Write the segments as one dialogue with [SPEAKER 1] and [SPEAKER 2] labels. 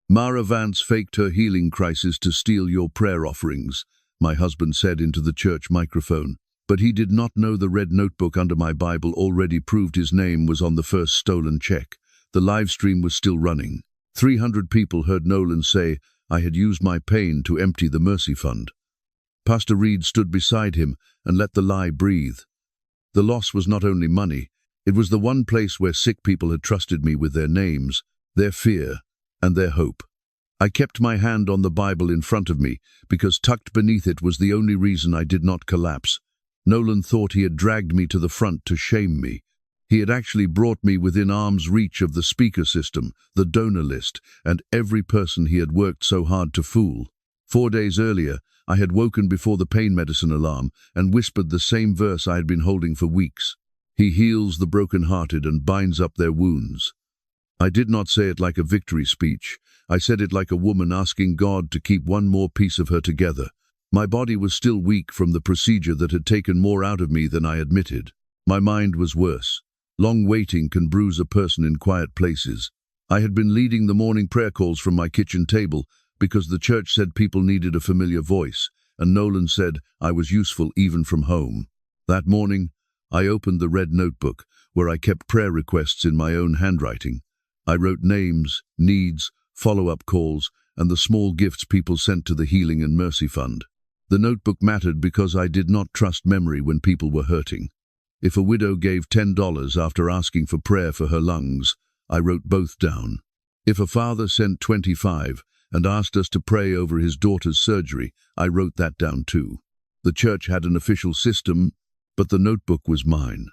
[SPEAKER 1] Mara Vance faked her healing crisis to steal your prayer offerings, my husband said into the church microphone. But he did not know the red notebook under my Bible already proved his name was on the first stolen check. The live stream was still running. 300 people heard Nolan say, "I had used my pain to empty the mercy fund." Pastor Reed stood beside him and let the lie breathe. The loss was not only money, it was the one place where sick people had trusted me with their names, their fear, and their hope. I kept my hand on the Bible in front of me because tucked beneath it was the only reason I did not collapse. Nolan thought he had dragged me to the front to shame me. He had actually brought me within arm's reach of the speaker system, the donor list, and every person he had worked so hard to fool. 4 days earlier, I had woken before the pain medicine alarm and whispered the same verse I had been holding for weeks. He heals the broken-hearted and binds up their wounds. I did not say it like a victory speech. I said it like a woman asking God to keep one more piece of her together. My body was still weak from the procedure that had taken more out of me than I admitted. My mind was worse. Long waiting can bruise a person in quiet places. I had been leading the morning prayer calls from my kitchen table because the church said people needed a familiar voice, and Nolan said I was useful even from home. That morning, I opened the red notebook, where I kept prayer requests in my own handwriting. I wrote names, needs, follow-up calls, and the small gifts people sent to the Healing and Mercy Fund. The notebook mattered because I did not trust memory when people were hurting. If a widow gave $10 after asking for prayer for her lungs, I wrote both down. If a father sent $25 and asked us to pray over his daughter's surgery, I wrote that down too. The church had an official system, but the notebook was mine.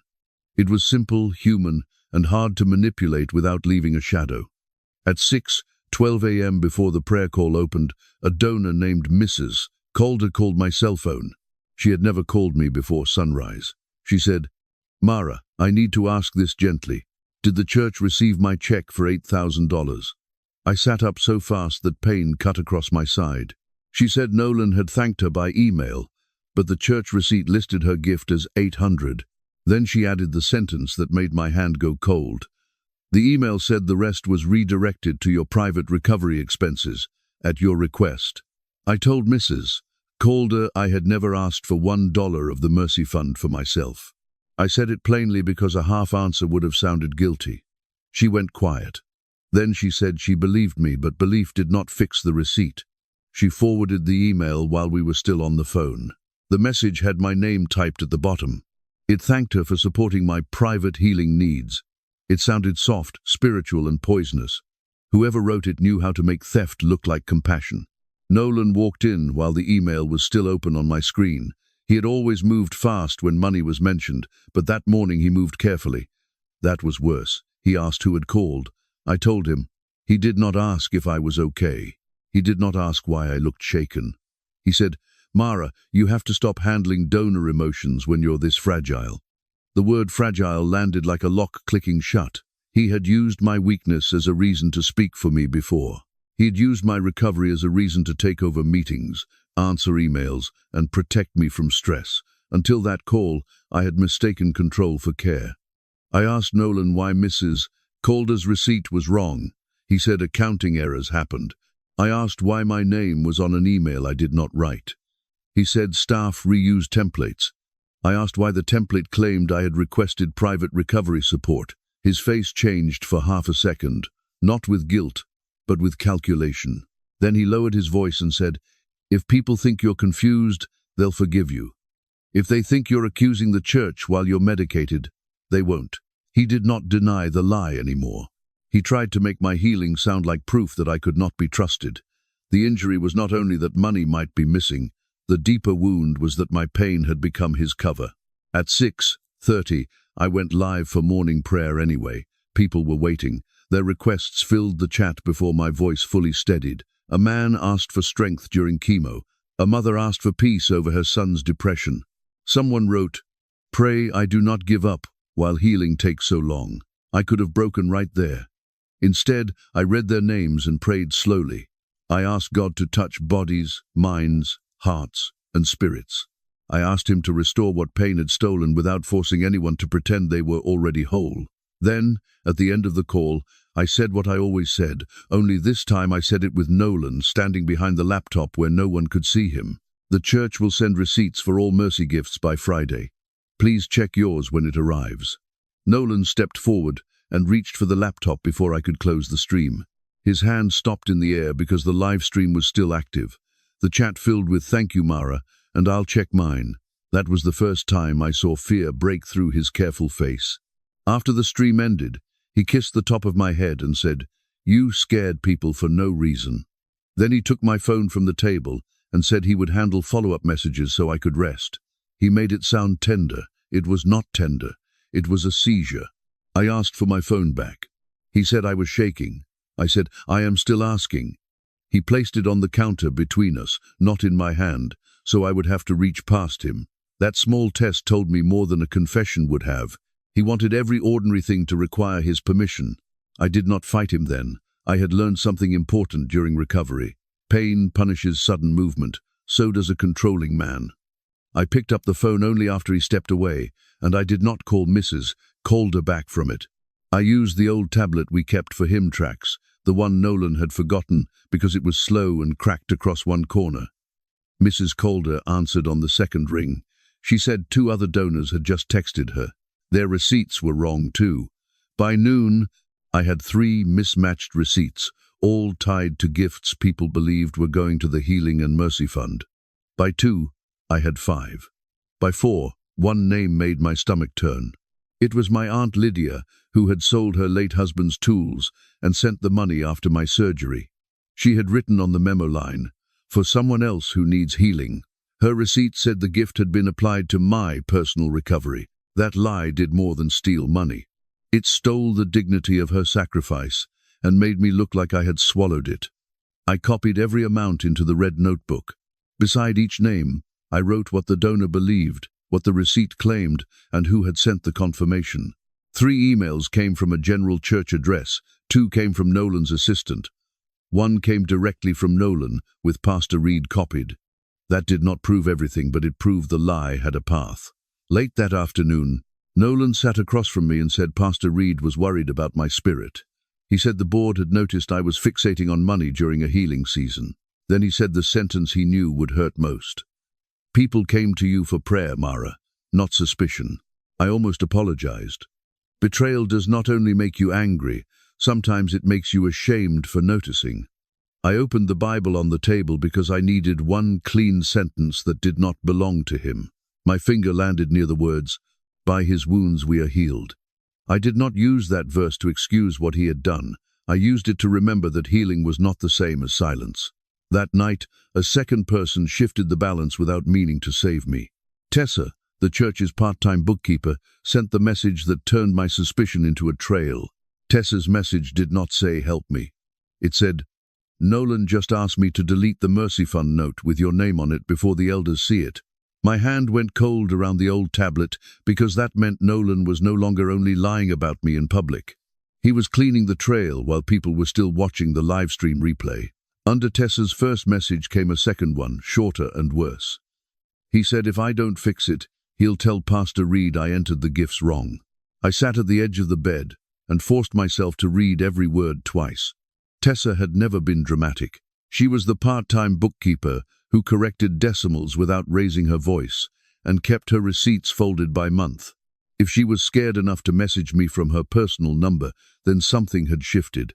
[SPEAKER 1] It was simple, human, and hard to manipulate without leaving a shadow. At 6:12 a.m. before the prayer call opened, a donor named Mrs. Calder called my cell phone. She had never called me before sunrise. She said, "Mara, I need to ask this gently. Did the church receive my check for $8,000? I sat up so fast that pain cut across my side. She said Nolan had thanked her by email, but the church receipt listed her gift as $800. Then she added the sentence that made my hand go cold. The email said the rest was redirected to your private recovery expenses, at your request. I told Mrs. Calder I had never asked for $1 of the Mercy Fund for myself. I said it plainly because a half answer would have sounded guilty. She went quiet. Then she said she believed me, but belief did not fix the receipt. She forwarded the email while we were still on the phone. The message had my name typed at the bottom. It thanked her for supporting my private healing needs. It sounded soft, spiritual, and poisonous. Whoever wrote it knew how to make theft look like compassion. Nolan walked in while the email was still open on my screen. He had always moved fast when money was mentioned, but that morning he moved carefully. That was worse. He asked who had called. I told him. He did not ask if I was okay. He did not ask why I looked shaken. He said, "Mara, you have to stop handling donor emotions when you're this fragile." The word fragile landed like a lock clicking shut. He had used my weakness as a reason to speak for me before. He had used my recovery as a reason to take over meetings, answer emails, and protect me from stress. Until that call, I had mistaken control for care. I asked Nolan why Mrs. Calder's receipt was wrong. He said accounting errors happened. I asked why my name was on an email I did not write. He said staff reused templates. I asked why the template claimed I had requested private recovery support. His face changed for half a second, not with guilt, but with calculation. Then he lowered his voice and said, "If people think you're confused, they'll forgive you. If they think you're accusing the church while you're medicated, they won't." He did not deny the lie anymore. He tried to make my healing sound like proof that I could not be trusted. The injury was not only that money might be missing, the deeper wound was that my pain had become his cover. At 6:30, I went live for morning prayer anyway. People were waiting. Their requests filled the chat before my voice fully steadied. A man asked for strength during chemo. A mother asked for peace over her son's depression. Someone wrote, "Pray I do not give up while healing takes so long." I could have broken right there. Instead, I read their names and prayed slowly. I asked God to touch bodies, minds, hearts, and spirits. I asked him to restore what pain had stolen without forcing anyone to pretend they were already whole. Then, at the end of the call, I said what I always said, only this time I said it with Nolan standing behind the laptop where no one could see him. The church will send receipts for all mercy gifts by Friday. Please check yours when it arrives. Nolan stepped forward and reached for the laptop before I could close the stream. His hand stopped in the air because the live stream was still active. The chat filled with "Thank you, Mara," and "I'll check mine." That was the first time I saw fear break through his careful face. After the stream ended, he kissed the top of my head and said, "You scared people for no reason." Then he took my phone from the table and said he would handle follow-up messages so I could rest. He made it sound tender. It was not tender. It was a seizure. I asked for my phone back. He said I was shaking. I said, "I am still asking." He placed it on the counter between us, not in my hand, so I would have to reach past him. That small test told me more than a confession would have. He wanted every ordinary thing to require his permission. I did not fight him then. I had learned something important during recovery. Pain punishes sudden movement. So does a controlling man. I picked up the phone only after he stepped away, and I did not call Mrs. Calder back from it. I used the old tablet we kept for hymn tracks, the one Nolan had forgotten because it was slow and cracked across one corner. Mrs. Calder answered on the second ring. She said 2 other donors had just texted her. Their receipts were wrong too. By noon, I had 3 mismatched receipts, all tied to gifts people believed were going to the Healing and Mercy Fund. By 2, I had 5. By 4, one name made my stomach turn. It was my Aunt Lydia, who had sold her late husband's tools and sent the money after my surgery. She had written on the memo line, "For someone else who needs healing." Her receipt said the gift had been applied to my personal recovery. That lie did more than steal money. It stole the dignity of her sacrifice and made me look like I had swallowed it. I copied every amount into the red notebook. Beside each name, I wrote what the donor believed, what the receipt claimed, and who had sent the confirmation. 3 emails came from a general church address, 2 came from Nolan's assistant. 1 came directly from Nolan, with Pastor Reed copied. That did not prove everything, but it proved the lie had a path. Late that afternoon, Nolan sat across from me and said Pastor Reed was worried about my spirit. He said the board had noticed I was fixating on money during a healing season. Then he said the sentence he knew would hurt most. "People came to you for prayer, Mara, not suspicion." I almost apologized. Betrayal does not only make you angry, sometimes it makes you ashamed for noticing. I opened the Bible on the table because I needed one clean sentence that did not belong to him. My finger landed near the words, "By his wounds we are healed." I did not use that verse to excuse what he had done. I used it to remember that healing was not the same as silence. That night, a second person shifted the balance without meaning to save me. Tessa, the church's part-time bookkeeper, sent the message that turned my suspicion into a trail. Tessa's message did not say, "Help me." It said, "Nolan just asked me to delete the Mercy Fund note with your name on it before the elders see it." My hand went cold around the old tablet because that meant Nolan was no longer only lying about me in public. He was cleaning the trail while people were still watching the live stream replay. Under Tessa's first message came a second one, shorter and worse. He said if I don't fix it, he'll tell Pastor Reed I entered the gifts wrong. I sat at the edge of the bed and forced myself to read every word twice. Tessa had never been dramatic. She was the part-time bookkeeper who corrected decimals without raising her voice and kept her receipts folded by month. If she was scared enough to message me from her personal number, then something had shifted.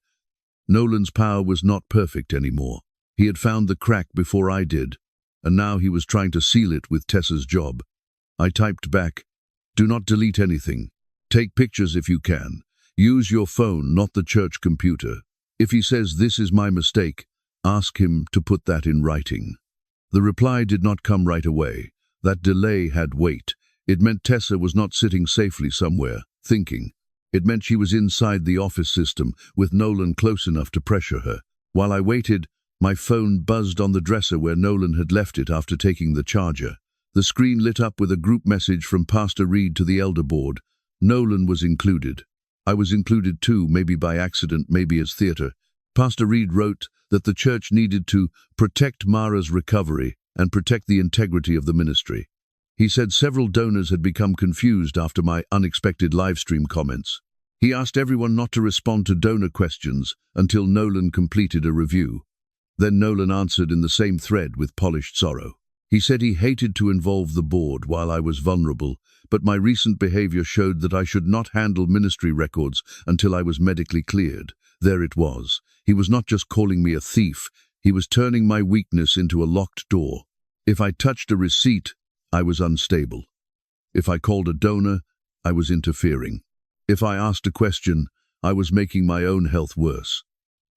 [SPEAKER 1] Nolan's power was not perfect anymore. He had found the crack before I did, and now he was trying to seal it with Tessa's job. I typed back, "Do not delete anything. Take pictures if you can. Use your phone, not the church computer. If he says this is my mistake, ask him to put that in writing." The reply did not come right away. That delay had weight. It meant Tessa was not sitting safely somewhere, thinking. It meant she was inside the office system, with Nolan close enough to pressure her. While I waited, my phone buzzed on the dresser where Nolan had left it after taking the charger. The screen lit up with a group message from Pastor Reed to the elder board. Nolan was included. I was included too, maybe by accident, maybe as theater. Pastor Reed wrote that the church needed to protect Mara's recovery and protect the integrity of the ministry. He said several donors had become confused after my unexpected livestream comments. He asked everyone not to respond to donor questions until Nolan completed a review. Then Nolan answered in the same thread with polished sorrow. He said he hated to involve the board while I was vulnerable, but my recent behavior showed that I should not handle ministry records until I was medically cleared. There it was. He was not just calling me a thief, he was turning my weakness into a locked door. If I touched a receipt, I was unstable. If I called a donor, I was interfering. If I asked a question, I was making my own health worse.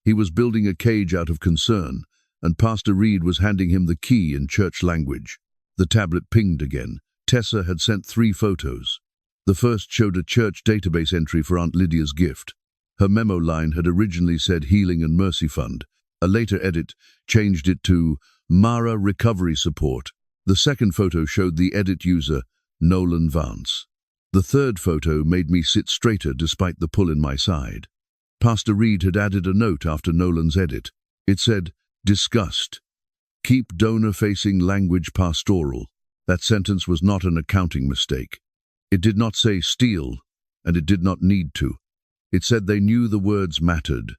[SPEAKER 1] He was building a cage out of concern, and Pastor Reed was handing him the key in church language. The tablet pinged again. Tessa had sent 3 photos. The first showed a church database entry for Aunt Lydia's gift. Her memo line had originally said Healing and Mercy Fund. A later edit changed it to Mara Recovery Support. The second photo showed the edit user, Nolan Vance. The third photo made me sit straighter despite the pull in my side. Pastor Reed had added a note after Nolan's edit. It said, "Disgust. Keep donor-facing language pastoral." That sentence was not an accounting mistake. It did not say steal, and it did not need to. It said they knew the words mattered.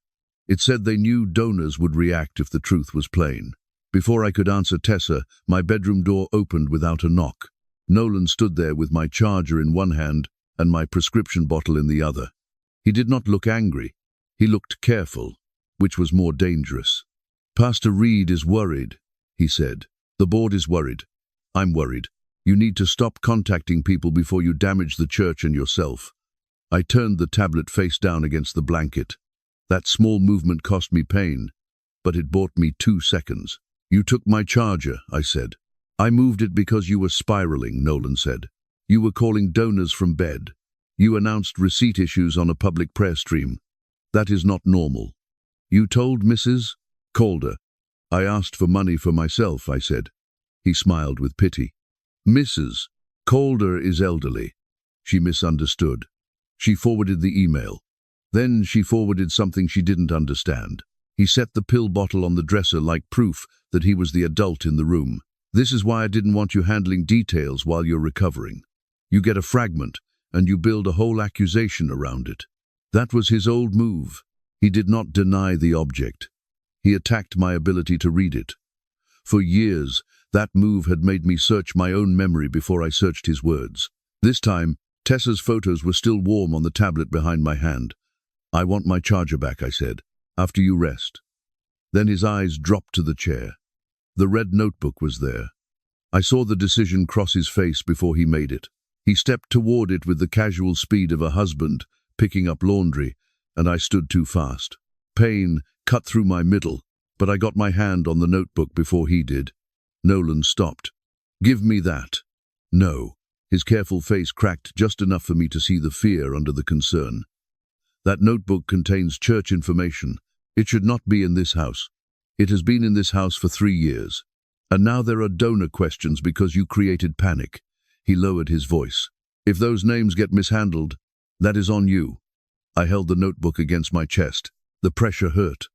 [SPEAKER 1] It said they knew donors would react if the truth was plain. Before I could answer Tessa, my bedroom door opened without a knock. Nolan stood there with my charger in one hand and my prescription bottle in the other. He did not look angry. He looked careful, which was more dangerous. "Pastor Reed is worried," he said. "The board is worried. I'm worried. You need to stop contacting people before you damage the church and yourself." I turned the tablet face down against the blanket. That small movement cost me pain, but it bought me 2 seconds. "You took my charger," I said. "I moved it because you were spiraling," Nolan said. "You were calling donors from bed. You announced receipt issues on a public prayer stream. That is not normal." "You told Mrs. Calder." "I asked for money for myself," I said. He smiled with pity. "Mrs. Calder is elderly." She misunderstood. She forwarded the email. Then she forwarded something she didn't understand. He set the pill bottle on the dresser like proof that he was the adult in the room. "This is why I didn't want you handling details while you're recovering. You get a fragment, and you build a whole accusation around it." That was his old move. He did not deny the object. He attacked my ability to read it. For years, that move had made me search my own memory before I searched his words. This time, Tessa's photos were still warm on the tablet behind my hand. "I want my charger back," I said, "after you rest." Then his eyes dropped to the chair. The red notebook was there. I saw the decision cross his face before he made it. He stepped toward it with the casual speed of a husband picking up laundry, and I stood too fast. Pain cut through my middle, but I got my hand on the notebook before he did. Nolan stopped. "Give me that." "No." His careful face cracked just enough for me to see the fear under the concern. "That notebook contains church information. It should not be in this house. It has been in this house for 3 years. And now there are donor questions because you created panic." He lowered his voice. "If those names get mishandled, that is on you." I held the notebook against my chest. The pressure hurt.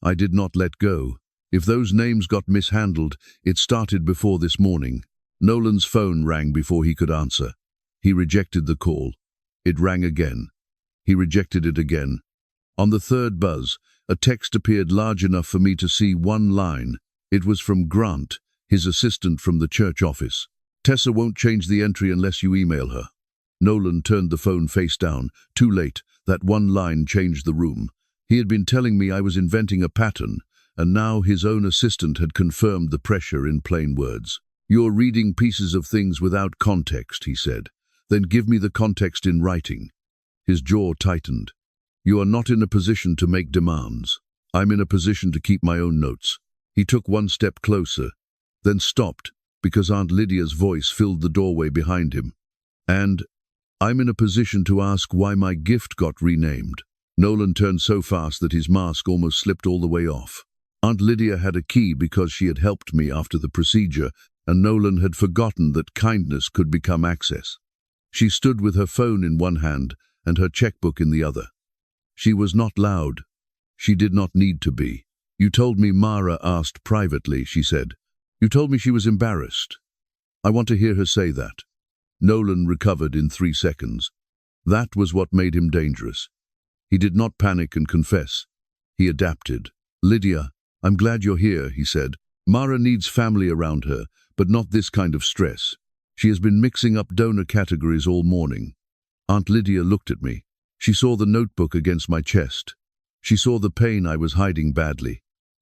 [SPEAKER 1] I did not let go. If those names got mishandled, it started before this morning. Nolan's phone rang before he could answer. He rejected the call. It rang again. He rejected it again. On the third buzz, a text appeared large enough for me to see one line. It was from Grant, his assistant from the church office. "Tessa won't change the entry unless you email her." Nolan turned the phone face down. Too late. That one line changed the room. He had been telling me I was inventing a pattern, and now his own assistant had confirmed the pressure in plain words. "You're reading pieces of things without context," he said. "Then give me the context in writing." His jaw tightened. "You are not in a position to make demands. I'm in a position to keep my own notes." He took one step closer, then stopped because Aunt Lydia's voice filled the doorway behind him. "And I'm in a position to ask why my gift got renamed." Nolan turned so fast that his mask almost slipped all the way off. Aunt Lydia had a key because she had helped me after the procedure, and Nolan had forgotten that kindness could become access. She stood with her phone in one hand and her checkbook in the other. She was not loud. She did not need to be. "You told me Mara asked privately," she said. "You told me she was embarrassed. I want to hear her say that." Nolan recovered in 3 seconds. That was what made him dangerous. He did not panic and confess. He adapted. "Lydia, I'm glad you're here," he said. "Mara needs family around her, but not this kind of stress. She has been mixing up donor categories all morning." Aunt Lydia looked at me. She saw the notebook against my chest. She saw the pain I was hiding badly.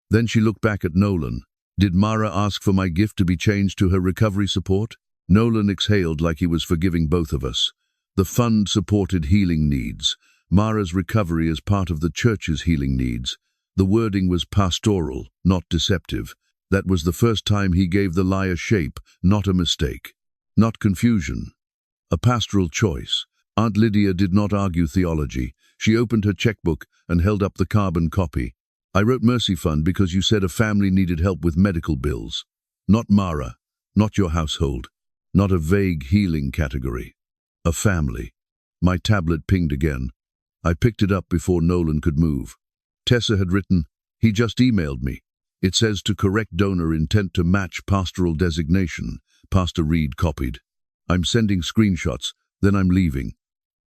[SPEAKER 1] Then she looked back at Nolan. "Did Mara ask for my gift to be changed to her recovery support?" Nolan exhaled like he was forgiving both of us. "The fund supported healing needs. Mara's recovery is part of the church's healing needs." The wording was pastoral, not deceptive. That was the first time he gave the lie a shape, not a mistake. Not confusion. A pastoral choice. Aunt Lydia did not argue theology. She opened her checkbook and held up the carbon copy. "I wrote Mercy Fund because you said a family needed help with medical bills. Not Mara, not your household, not a vague healing category. A family." My tablet pinged again. I picked it up before Nolan could move. Tessa had written, "He just emailed me. It says to correct donor intent to match pastoral designation." Pastor Reed copied. "I'm sending screenshots, then I'm leaving."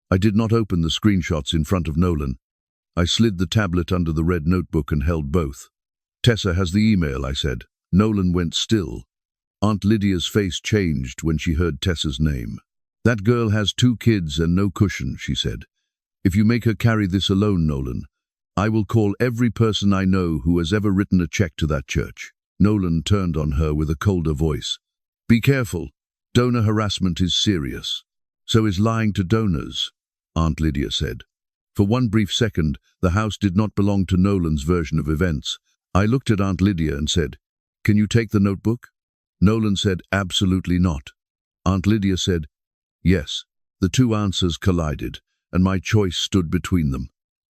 [SPEAKER 1] I did not open the screenshots in front of Nolan. I slid the tablet under the red notebook and held both. "Tessa has the email," I said. Nolan went still. Aunt Lydia's face changed when she heard Tessa's name. "That girl has 2 kids and no cushion," she said. "If you make her carry this alone, Nolan, I will call every person I know who has ever written a check to that church." Nolan turned on her with a colder voice. "Be careful. Donor harassment is serious. So is lying to donors," Aunt Lydia said. For one brief second, the house did not belong to Nolan's version of events. I looked at Aunt Lydia and said, "Can you take the notebook?" Nolan said, "Absolutely not." Aunt Lydia said, "Yes." The two answers collided, and my choice stood between them.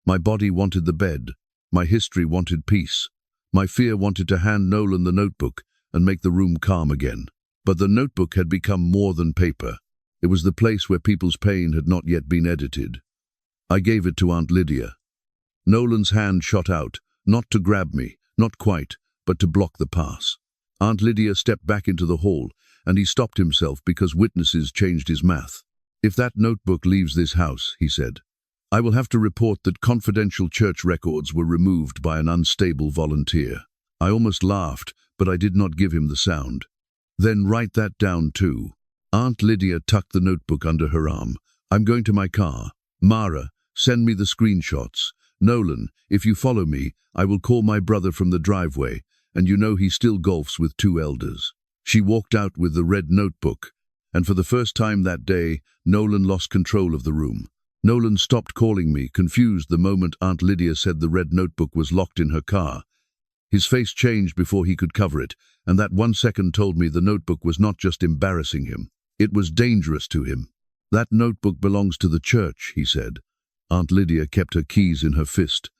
[SPEAKER 1] My body wanted the bed. My history wanted peace. My fear wanted to hand Nolan the notebook and make the room calm again. But the notebook had become more than paper. It was the place where people's pain had not yet been edited. I gave it to Aunt Lydia. Nolan's hand shot out, not to grab me, not quite, but to block the pass. Aunt Lydia stepped back into the hall, and he stopped himself because witnesses changed his math. "If that notebook leaves this house," he said, "I will have to report that confidential church records were removed by an unstable volunteer." I almost laughed, but I did not give him the sound. "Then write that down too." Aunt Lydia tucked the notebook under her arm. "I'm going to my car. Mara, send me the screenshots. Nolan, if you follow me, I will call my brother from the driveway, and you know he still golfs with 2 elders." She walked out with the red notebook, and for the first time that day, Nolan lost control of the room. Nolan stopped calling me, confused the moment Aunt Lydia said the red notebook was locked in her car. His face changed before he could cover it, and that 1 second told me the notebook was not just embarrassing him. It was dangerous to him. "That notebook belongs to the church," he said. Aunt Lydia kept her keys in her fist.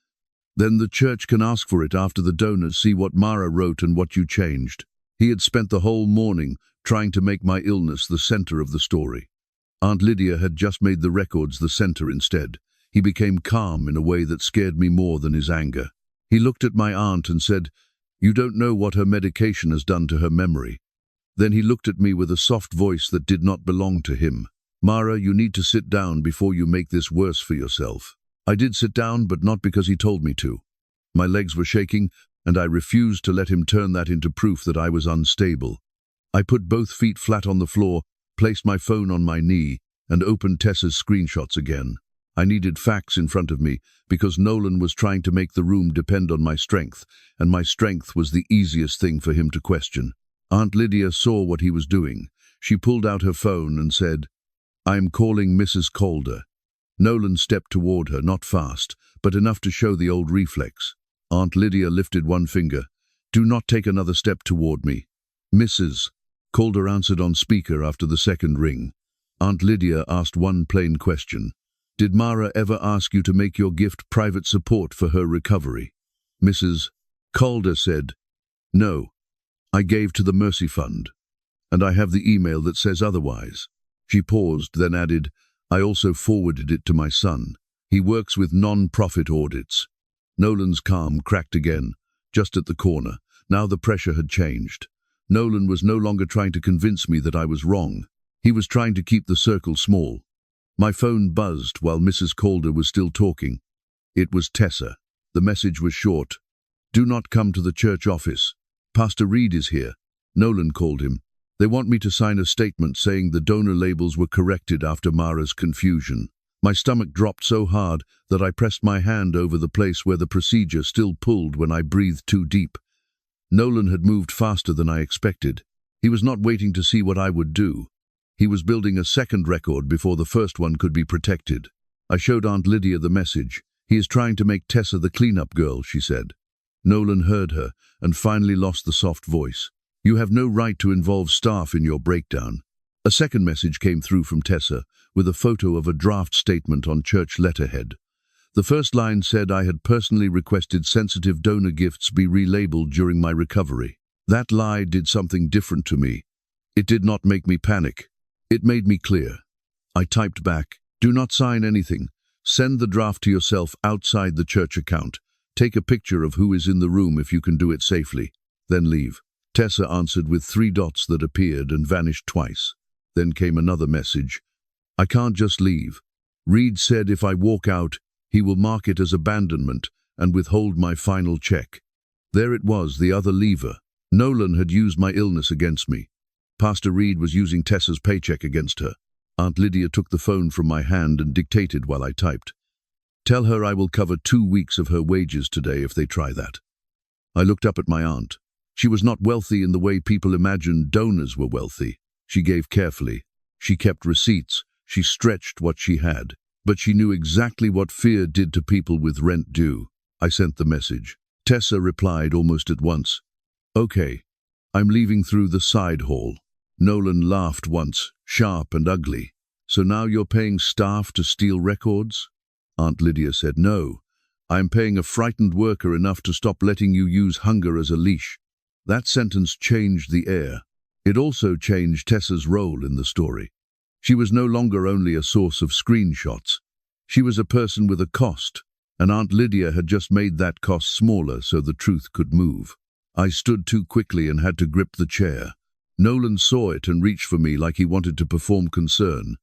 [SPEAKER 1] "Then the church can ask for it after the donors see what Mara wrote and what you changed." He had spent the whole morning trying to make my illness the center of the story. Aunt Lydia had just made the records the center instead. He became calm in a way that scared me more than his anger. He looked at my aunt and said, "You don't know what her medication has done to her memory." Then he looked at me with a soft voice that did not belong to him. "Mara, you need to sit down before you make this worse for yourself." I did sit down, but not because he told me to. My legs were shaking, and I refused to let him turn that into proof that I was unstable. I put both feet flat on the floor, placed my phone on my knee, and opened Tessa's screenshots again. I needed facts in front of me, because Nolan was trying to make the room depend on my strength, and my strength was the easiest thing for him to question. Aunt Lydia saw what he was doing. She pulled out her phone and said, "I am calling Mrs. Calder." Nolan stepped toward her, not fast, but enough to show the old reflex. Aunt Lydia lifted one finger. "Do not take another step toward me." "Mrs. Calder," answered on speaker after the second ring. Aunt Lydia asked one plain question. "Did Mara ever ask you to make your gift private support for her recovery?" Mrs. Calder said, "No. I gave to the Mercy Fund, and I have the email that says otherwise." She paused, then added, "I also forwarded it to my son. He works with non-profit audits." Nolan's calm cracked again, just at the corner. Now the pressure had changed. Nolan was no longer trying to convince me that I was wrong. He was trying to keep the circle small. My phone buzzed while Mrs. Calder was still talking. It was Tessa. The message was short. "Do not come to the church office. Pastor Reed is here." Nolan called him. "They want me to sign a statement saying the donor labels were corrected after Mara's confusion." My stomach dropped so hard that I pressed my hand over the place where the procedure still pulled when I breathed too deep. Nolan had moved faster than I expected. He was not waiting to see what I would do. He was building a second record before the first one could be protected. I showed Aunt Lydia the message. "He is trying to make Tessa the cleanup girl," she said. Nolan heard her and finally lost the soft voice. "You have no right to involve staff in your breakdown." A second message came through from Tessa with a photo of a draft statement on church letterhead. The first line said I had personally requested sensitive donor gifts be relabeled during my recovery. That lie did something different to me. It did not make me panic. It made me clear. I typed back, "Do not sign anything. Send the draft to yourself outside the church account. Take a picture of who is in the room if you can do it safely. Then leave." Tessa answered with 3 dots that appeared and vanished twice. Then came another message. "I can't just leave. Reed said if I walk out, he will mark it as abandonment and withhold my final check." There it was, the other lever. Nolan had used my illness against me. Pastor Reed was using Tessa's paycheck against her. Aunt Lydia took the phone from my hand and dictated while I typed. "Tell her I will cover 2 weeks of her wages today if they try that." I looked up at my aunt. She was not wealthy in the way people imagined donors were wealthy. She gave carefully. She kept receipts. She stretched what she had. But she knew exactly what fear did to people with rent due. I sent the message. Tessa replied almost at once. "Okay, I'm leaving through the side hall." Nolan laughed once, sharp and ugly. "So now you're paying staff to steal records?" Aunt Lydia said, "No, I'm paying a frightened worker enough to stop letting you use hunger as a leash." That sentence changed the air. It also changed Tessa's role in the story. She was no longer only a source of screenshots. She was a person with a cost, and Aunt Lydia had just made that cost smaller so the truth could move. I stood too quickly and had to grip the chair. Nolan saw it and reached for me like he wanted to perform concern.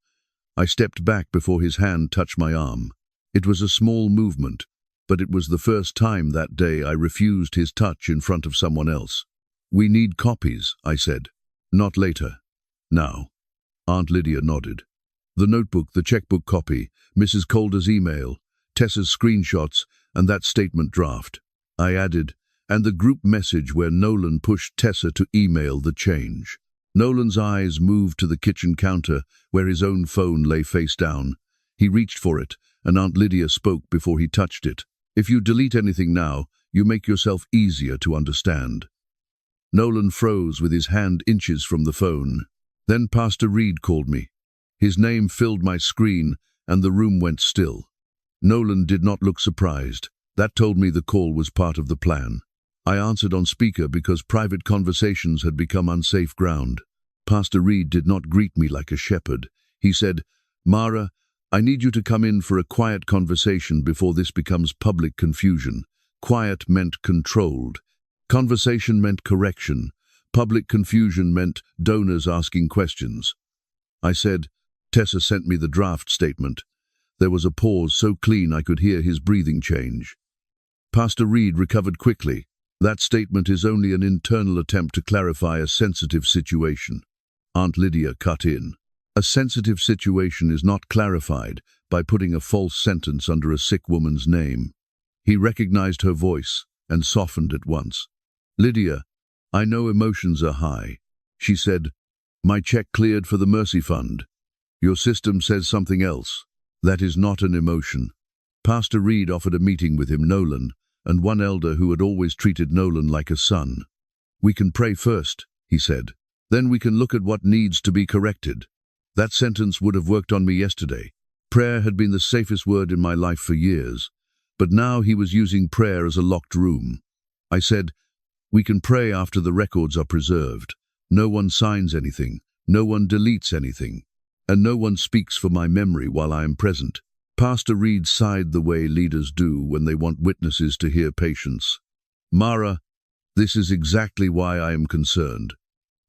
[SPEAKER 1] I stepped back before his hand touched my arm. It was a small movement, but it was the first time that day I refused his touch in front of someone else. "We need copies," I said. "Not later. Now." Aunt Lydia nodded. The notebook, the checkbook copy, Mrs. Calder's email, Tessa's screenshots, and that statement draft. I added, and the group message where Nolan pushed Tessa to email the change. Nolan's eyes moved to the kitchen counter where his own phone lay face down. He reached for it, and Aunt Lydia spoke before he touched it. "If you delete anything now, you make yourself easier to understand." Nolan froze with his hand inches from the phone. Then Pastor Reed called me. His name filled my screen, and the room went still. Nolan did not look surprised. That told me the call was part of the plan. I answered on speaker because private conversations had become unsafe ground. Pastor Reed did not greet me like a shepherd. He said, "Mara, I need you to come in for a quiet conversation before this becomes public confusion." Quiet meant controlled. Conversation meant correction. Public confusion meant donors asking questions. I said, "Tessa sent me the draft statement." There was a pause so clean I could hear his breathing change. Pastor Reed recovered quickly. "That statement is only an internal attempt to clarify a sensitive situation." Aunt Lydia cut in. "A sensitive situation is not clarified by putting a false sentence under a sick woman's name." He recognized her voice and softened at once. "Lydia, I know emotions are high." She said, "My check cleared for the Mercy Fund. Your system says something else. That is not an emotion." Pastor Reed offered a meeting with him, Nolan, and one elder who had always treated Nolan like a son. "We can pray first," he said. "Then we can look at what needs to be corrected." That sentence would have worked on me yesterday. Prayer had been the safest word in my life for years, but now he was using prayer as a locked room. I said, "We can pray after the records are preserved. No one signs anything, no one deletes anything, and no one speaks for my memory while I am present." Pastor Reed sighed the way leaders do when they want witnesses to hear patience. "Mara, this is exactly why I am concerned.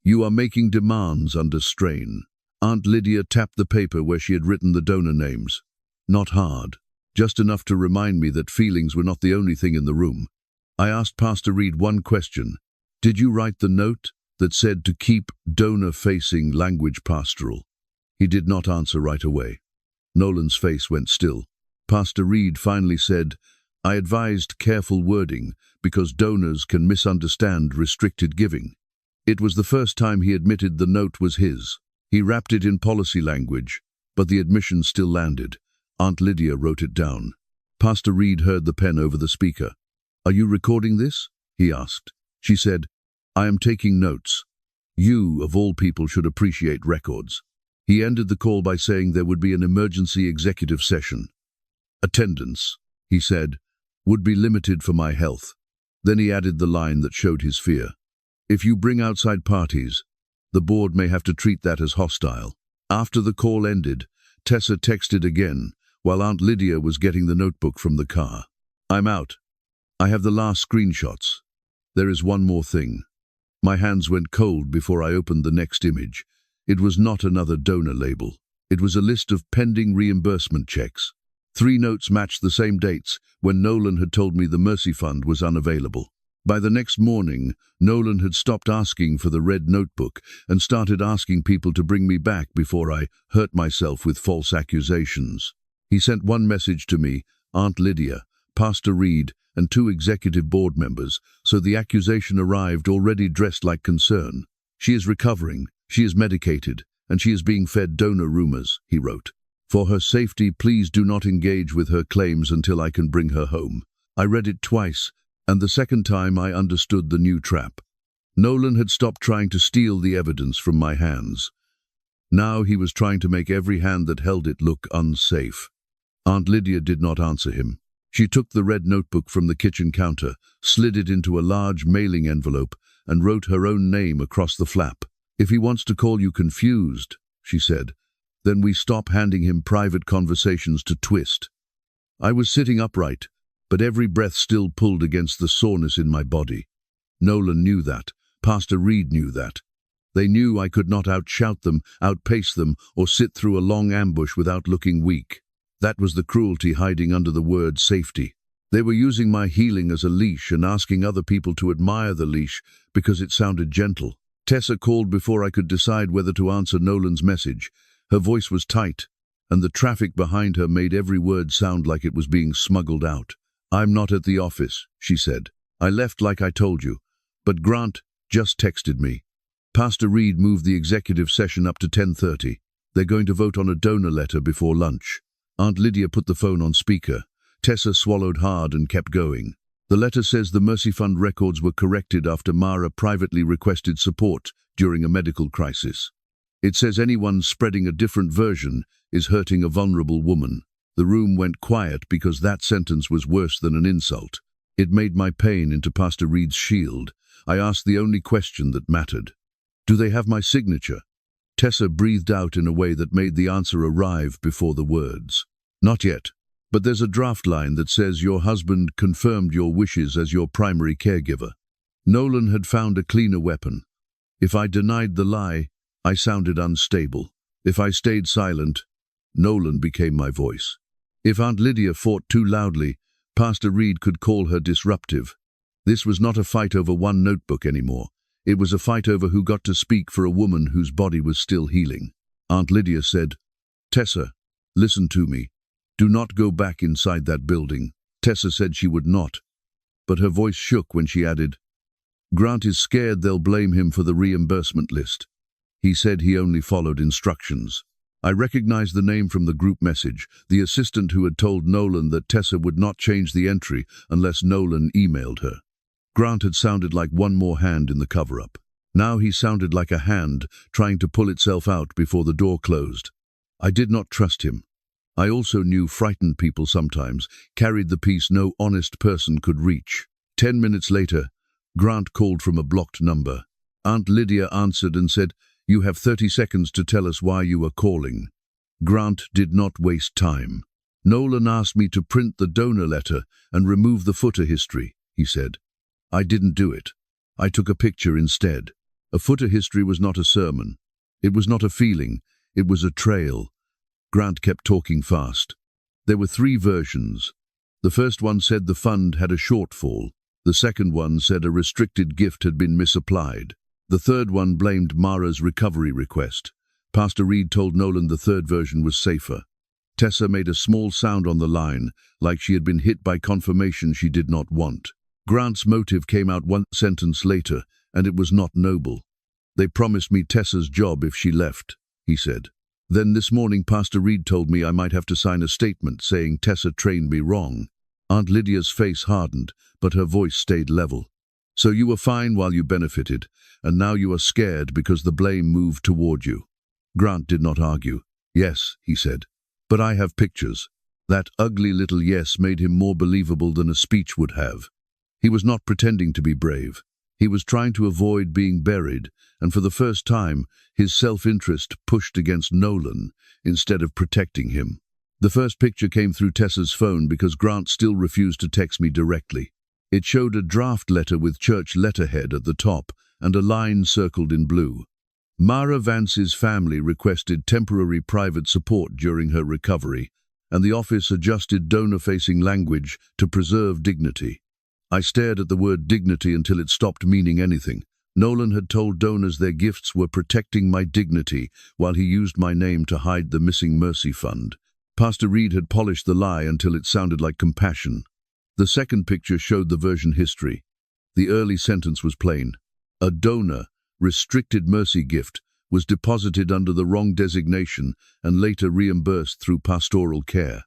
[SPEAKER 1] You are making demands under strain." Aunt Lydia tapped the paper where she had written the donor names. "Not hard. just enough to remind me that feelings were not the only thing in the room. I asked Pastor Reed one question. Did you write the note that said to keep donor-facing language pastoral? He did not answer right away. Nolan's face went still. Pastor Reed finally said, I advised careful wording because donors can misunderstand restricted giving. It was the first time he admitted the note was his. He wrapped it in policy language, but the admission still landed. Aunt Lydia wrote it down. Pastor Reed heard the pen over the speaker. Are you recording this? He asked. She said, I am taking notes. You, of all people, should appreciate records. He ended the call by saying there would be an emergency executive session. Attendance, he said, would be limited for my health. Then he added the line that showed his fear. If you bring outside parties, the board may have to treat that as hostile. After the call ended, Tessa texted again, while Aunt Lydia was getting the notebook from the car. I'm out. I have the last screenshots. There is one more thing. My hands went cold before I opened the next image. It was not another donor label. It was a list of pending reimbursement checks. 3 notes matched the same dates when Nolan had told me the Mercy Fund was unavailable. By the next morning, Nolan had stopped asking for the red notebook and started asking people to bring me back before I hurt myself with false accusations. He sent one message to me, Aunt Lydia, Pastor Reed, and 2 executive board members, so the accusation arrived already dressed like concern. She is recovering, she is medicated, and she is being fed donor rumors, he wrote. For her safety, please do not engage with her claims until I can bring her home. I read it twice, and the second time I understood the new trap. Nolan had stopped trying to steal the evidence from my hands. Now he was trying to make every hand that held it look unsafe. Aunt Lydia did not answer him. She took the red notebook from the kitchen counter, slid it into a large mailing envelope, and wrote her own name across the flap. If he wants to call you confused, she said, then we stop handing him private conversations to twist. I was sitting upright, but every breath still pulled against the soreness in my body. Nolan knew that. Pastor Reed knew that. They knew I could not outshout them, outpace them, or sit through a long ambush without looking weak. That was the cruelty hiding under the word safety. They were using my healing as a leash and asking other people to admire the leash because it sounded gentle. Tessa called before I could decide whether to answer Nolan's message. Her voice was tight, and the traffic behind her made every word sound like it was being smuggled out. I'm not at the office, she said. I left like I told you, but Grant just texted me. Pastor Reed moved the executive session up to 10:30. They're going to vote on a donor letter before lunch. Aunt Lydia put the phone on speaker. Tessa swallowed hard and kept going. The letter says the Mercy Fund records were corrected after Mara privately requested support during a medical crisis. It says anyone spreading a different version is hurting a vulnerable woman. The room went quiet because that sentence was worse than an insult. It made my pain into Pastor Reed's shield. I asked the only question that mattered. Do they have my signature? Tessa breathed out in a way that made the answer arrive before the words. Not yet, but there's a draft line that says your husband confirmed your wishes as your primary caregiver. Nolan had found a cleaner weapon. If I denied the lie, I sounded unstable. If I stayed silent, Nolan became my voice. If Aunt Lydia fought too loudly, Pastor Reed could call her disruptive. This was not a fight over one notebook anymore. It was a fight over who got to speak for a woman whose body was still healing. Aunt Lydia said, Tessa, listen to me. Do not go back inside that building. Tessa said she would not, but her voice shook when she added, Grant is scared they'll blame him for the reimbursement list. He said he only followed instructions. I recognized the name from the group message, the assistant who had told Nolan that Tessa would not change the entry unless Nolan emailed her. Grant had sounded like one more hand in the cover-up. Now he sounded like a hand trying to pull itself out before the door closed. I did not trust him. I also knew frightened people sometimes carried the peace no honest person could reach. 10 minutes later, Grant called from a blocked number. Aunt Lydia answered and said, You have 30 seconds to tell us why you are calling. Grant did not waste time. Nolan asked me to print the donor letter and remove the footer history, he said. I didn't do it. I took a picture instead. A footer history was not a sermon. It was not a feeling. It was a trail. Grant kept talking fast. There were 3 versions. The first one said the fund had a shortfall. The second one said a restricted gift had been misapplied. The third one blamed Mara's recovery request. Pastor Reed told Nolan the third version was safer. Tessa made a small sound on the line, like she had been hit by confirmation she did not want. Grant's motive came out 1 sentence later, and it was not noble. "They promised me Tessa's job if she left," he said. "Then this morning Pastor Reed told me I might have to sign a statement saying Tessa trained me wrong." Aunt Lydia's face hardened, but her voice stayed level. "So you were fine while you benefited, and now you are scared because the blame moved toward you." Grant did not argue. "Yes," he said, "but I have pictures." That ugly little yes made him more believable than a speech would have. He was not pretending to be brave. He was trying to avoid being buried, and for the first time, his self-interest pushed against Nolan instead of protecting him. The first picture came through Tessa's phone because Grant still refused to text me directly. It showed a draft letter with church letterhead at the top and a line circled in blue. Mara Vance's family requested temporary private support during her recovery, and the office adjusted donor-facing language to preserve dignity. I stared at the word dignity until it stopped meaning anything. Nolan had told donors their gifts were protecting my dignity while he used my name to hide the missing mercy fund. Pastor Reed had polished the lie until it sounded like compassion. The second picture showed the version history. The early sentence was plain. A donor, restricted mercy gift, was deposited under the wrong designation and later reimbursed through pastoral care.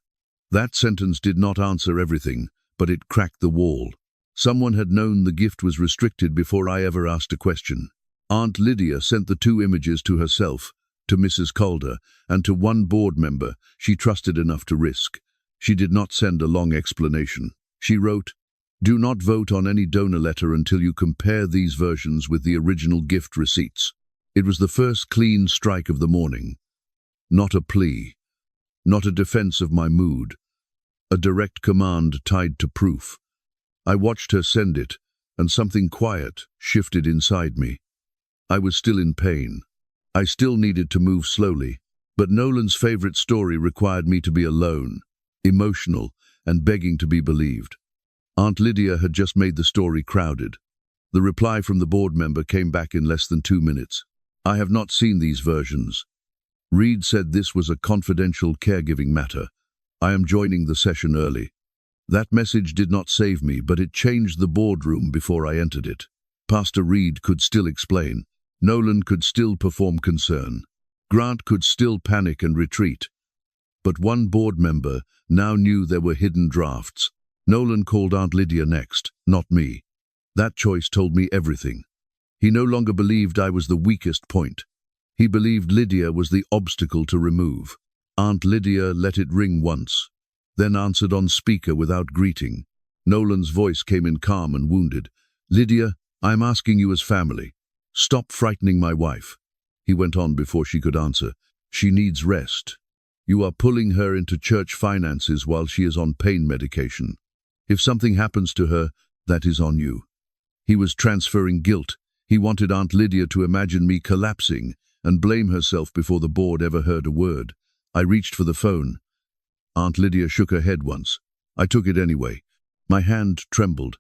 [SPEAKER 1] That sentence did not answer everything, but it cracked the wall. Someone had known the gift was restricted before I ever asked a question. Aunt Lydia sent the 2 images to herself, to Mrs. Calder, and to 1 board member she trusted enough to risk. She did not send a long explanation. She wrote, "Do not vote on any donor letter until you compare these versions with the original gift receipts." It was the first clean strike of the morning. Not a plea, not a defense of my mood, a direct command tied to proof. I watched her send it, and something quiet shifted inside me. I was still in pain. I still needed to move slowly, but Nolan's favorite story required me to be alone, emotional, and begging to be believed. Aunt Lydia had just made the story crowded. The reply from the board member came back in less than 2 minutes. "I have not seen these versions. Reed said this was a confidential caregiving matter. I am joining the session early." That message did not save me, but it changed the boardroom before I entered it. Pastor Reed could still explain. Nolan could still perform concern. Grant could still panic and retreat. But 1 board member now knew there were hidden drafts. Nolan called Aunt Lydia next, not me. That choice told me everything. He no longer believed I was the weakest point. He believed Lydia was the obstacle to remove. Aunt Lydia let it ring once, then answered on speaker without greeting. Nolan's voice came in calm and wounded. "Lydia, I am asking you as family. Stop frightening my wife." He went on before she could answer. "She needs rest. You are pulling her into church finances while she is on pain medication. If something happens to her, that is on you." He was transferring guilt. He wanted Aunt Lydia to imagine me collapsing and blame herself before the board ever heard a word. I reached for the phone. Aunt Lydia shook her head once. I took it anyway. My hand trembled,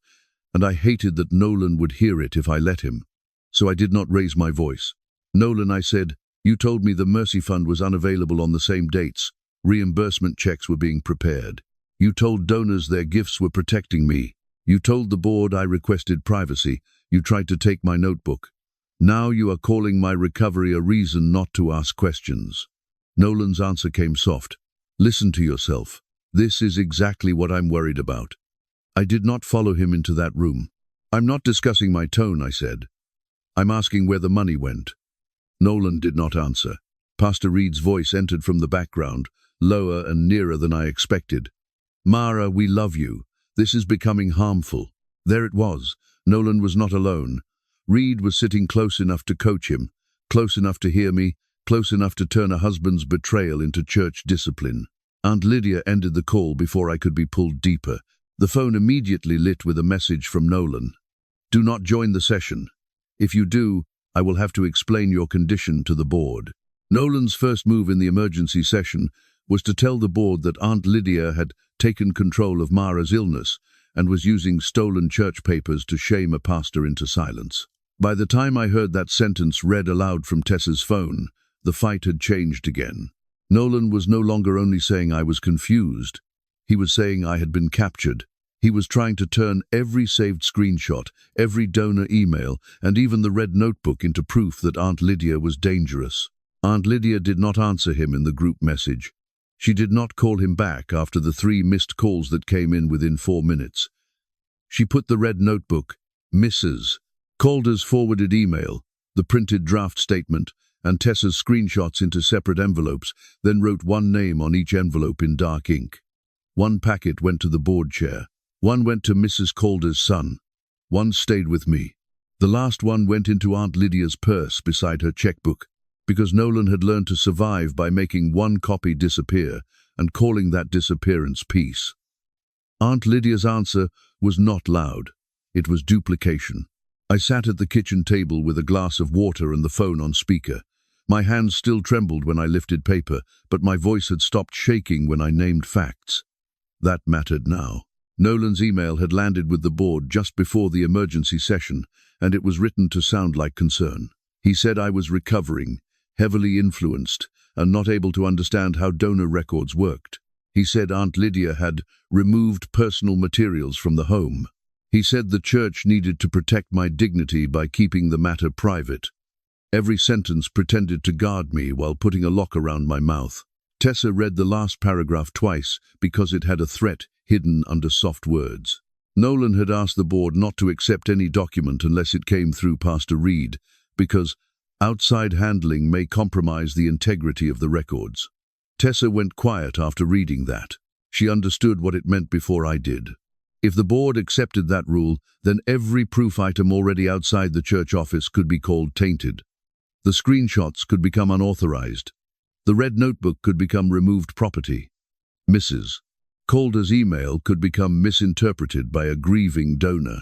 [SPEAKER 1] and I hated that Nolan would hear it if I let him. So I did not raise my voice. "Nolan," I said, "you told me the Mercy Fund was unavailable on the same dates. Reimbursement checks were being prepared. You told donors their gifts were protecting me. You told the board I requested privacy. You tried to take my notebook. Now you are calling my recovery a reason not to ask questions." Nolan's answer came soft. "Listen to yourself. This is exactly what I'm worried about." I did not follow him into that room. "I'm not discussing my tone," I said. "I'm asking where the money went." Nolan did not answer. Pastor Reed's voice entered from the background, lower and nearer than I expected. "Mara, we love you. This is becoming harmful." There it was. Nolan was not alone. Reed was sitting close enough to coach him, close enough to hear me, close enough to turn a husband's betrayal into church discipline. Aunt Lydia ended the call before I could be pulled deeper. The phone immediately lit with a message from Nolan. "Do not join the session. If you do, I will have to explain your condition to the board." Nolan's first move in the emergency session was to tell the board that Aunt Lydia had taken control of Mara's illness and was using stolen church papers to shame a pastor into silence. By the time I heard that sentence read aloud from Tessa's phone, the fight had changed again. Nolan was no longer only saying I was confused. He was saying I had been captured. He was trying to turn every saved screenshot, every donor email, and even the red notebook into proof that Aunt Lydia was dangerous. Aunt Lydia did not answer him in the group message. She did not call him back after the 3 missed calls that came in within 4 minutes. She put the red notebook, Mrs. Calder's forwarded email, the printed draft statement, and Tessa's screenshots into separate envelopes, then wrote one name on each envelope in dark ink. 1 packet went to the board chair. 1 went to Mrs. Calder's son. 1 stayed with me. The last one went into Aunt Lydia's purse beside her checkbook, because Nolan had learned to survive by making 1 copy disappear and calling that disappearance peace. Aunt Lydia's answer was not loud. It was duplication. I sat at the kitchen table with a glass of water and the phone on speaker. My hands still trembled when I lifted paper, but my voice had stopped shaking when I named facts. That mattered now. Nolan's email had landed with the board just before the emergency session, and it was written to sound like concern. He said I was recovering, heavily influenced, and not able to understand how donor records worked. He said Aunt Lydia had removed personal materials from the home. He said the church needed to protect my dignity by keeping the matter private. Every sentence pretended to guard me while putting a lock around my mouth. Tessa read the last paragraph twice because it had a threat hidden under soft words. Nolan had asked the board not to accept any document unless it came through Pastor Reed, because outside handling may compromise the integrity of the records. Tessa went quiet after reading that. She understood what it meant before I did. If the board accepted that rule, then every proof item already outside the church office could be called tainted. The screenshots could become unauthorized. The red notebook could become removed property. Mrs. Calder's email could become misinterpreted by a grieving donor.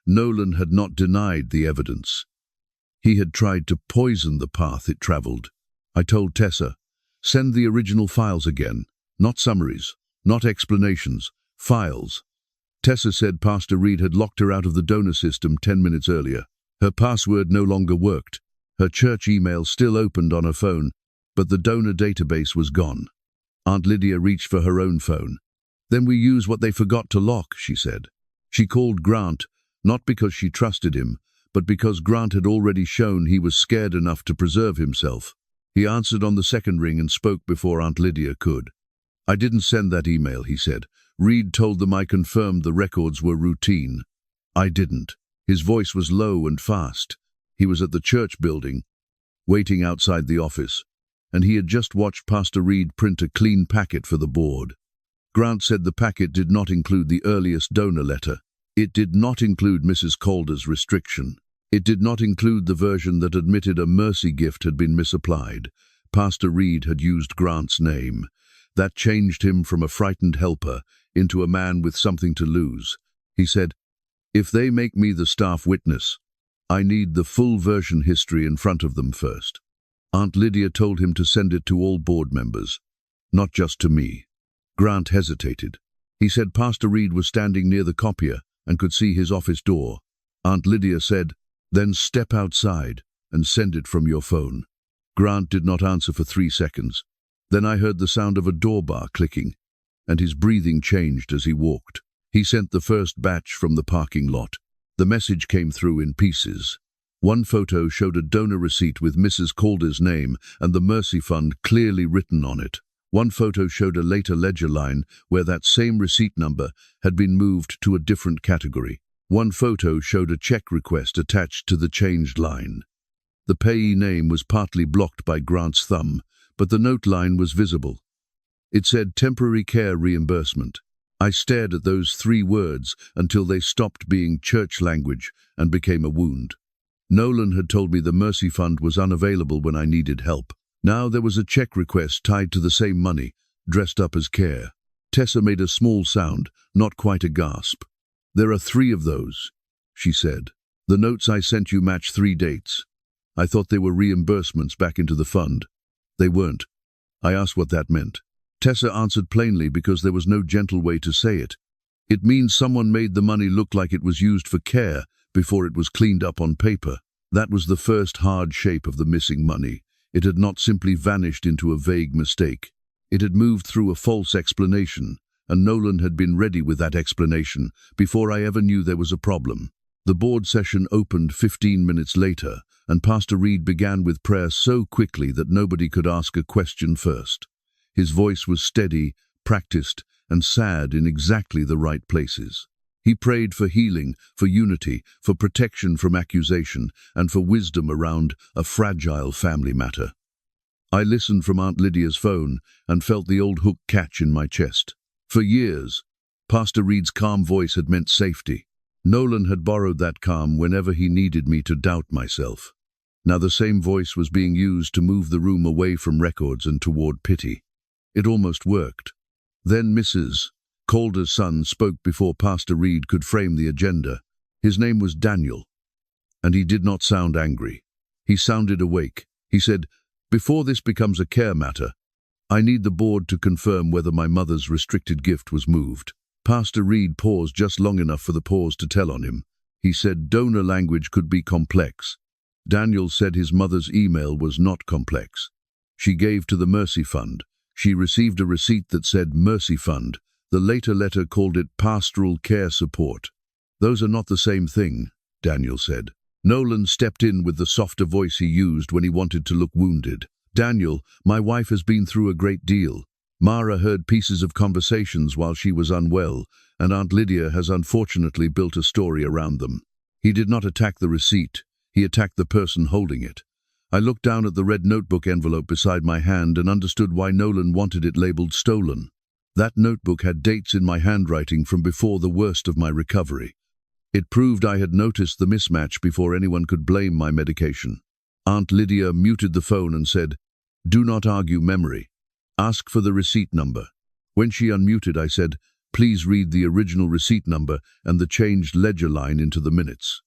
[SPEAKER 1] Nolan had not denied the evidence. He had tried to poison the path it traveled. I told Tessa, send the original files again, not summaries, not explanations, files. Tessa said Pastor Reed had locked her out of the donor system 10 minutes earlier. Her password no longer worked. Her church email still opened on her phone, but the donor database was gone. Aunt Lydia reached for her own phone. Then we use what they forgot to lock, she said. She called Grant, not because she trusted him, but because Grant had already shown he was scared enough to preserve himself. He answered on the second ring and spoke before Aunt Lydia could. I didn't send that email, he said. Reed told them I confirmed the records were routine. I didn't. His voice was low and fast. He was at the church building, waiting outside the office, and he had just watched Pastor Reed print a clean packet for the board. Grant said the packet did not include the earliest donor letter. It did not include Mrs. Calder's restriction. It did not include the version that admitted a mercy gift had been misapplied. Pastor Reed had used Grant's name. That changed him from a frightened helper into a man with something to lose. He said, if they make me the staff witness, I need the full version history in front of them first. Aunt Lydia told him to send it to all board members, not just to me. Grant hesitated. He said Pastor Reed was standing near the copier and could see his office door. Aunt Lydia said, then step outside and send it from your phone. Grant did not answer for 3 seconds. Then I heard the sound of a door bar clicking, and his breathing changed as he walked. He sent the first batch from the parking lot. The message came through in pieces. One photo showed a donor receipt with Mrs. Calder's name and the Mercy Fund clearly written on it. One photo showed a later ledger line where that same receipt number had been moved to a different category. One photo showed a check request attached to the changed line. The payee name was partly blocked by Grant's thumb, but the note line was visible. It said temporary care reimbursement. I stared at those 3 words until they stopped being church language and became a wound. Nolan had told me the Mercy Fund was unavailable when I needed help. Now there was a check request tied to the same money, dressed up as care. Tessa made a small sound, not quite a gasp. There are 3 of those, she said. The notes I sent you match 3 dates. I thought they were reimbursements back into the fund. They weren't. I asked what that meant. Tessa answered plainly because there was no gentle way to say it. It means someone made the money look like it was used for care before it was cleaned up on paper. That was the first hard shape of the missing money. It had not simply vanished into a vague mistake. It had moved through a false explanation, and Nolan had been ready with that explanation before I ever knew there was a problem. The board session opened 15 minutes later, and Pastor Reed began with prayer so quickly that nobody could ask a question first. His voice was steady, practiced, and sad in exactly the right places. He prayed for healing, for unity, for protection from accusation, and for wisdom around a fragile family matter. I listened from Aunt Lydia's phone and felt the old hook catch in my chest. For years, Pastor Reed's calm voice had meant safety. Nolan had borrowed that calm whenever he needed me to doubt myself. Now the same voice was being used to move the room away from records and toward pity. It almost worked. Then Mrs. Calder's son spoke before Pastor Reed could frame the agenda. His name was Daniel, and he did not sound angry. He sounded awake. He said, "Before this becomes a care matter, I need the board to confirm whether my mother's restricted gift was moved." Pastor Reed paused just long enough for the pause to tell on him. He said donor language could be complex. Daniel said his mother's email was not complex. She gave to the Mercy Fund. She received a receipt that said Mercy Fund. The later letter called it Pastoral Care Support. "Those are not the same thing," Daniel said. Nolan stepped in with the softer voice he used when he wanted to look wounded. "Daniel, my wife has been through a great deal. Mara heard pieces of conversations while she was unwell, and Aunt Lydia has unfortunately built a story around them." He did not attack the receipt. He attacked the person holding it. I looked down at the red notebook envelope beside my hand and understood why Nolan wanted it labeled stolen. That notebook had dates in my handwriting from before the worst of my recovery. It proved I had noticed the mismatch before anyone could blame my medication. Aunt Lydia muted the phone and said, "Do not argue memory. Ask for the receipt number." When she unmuted, I said, "Please read the original receipt number and the changed ledger line into the minutes."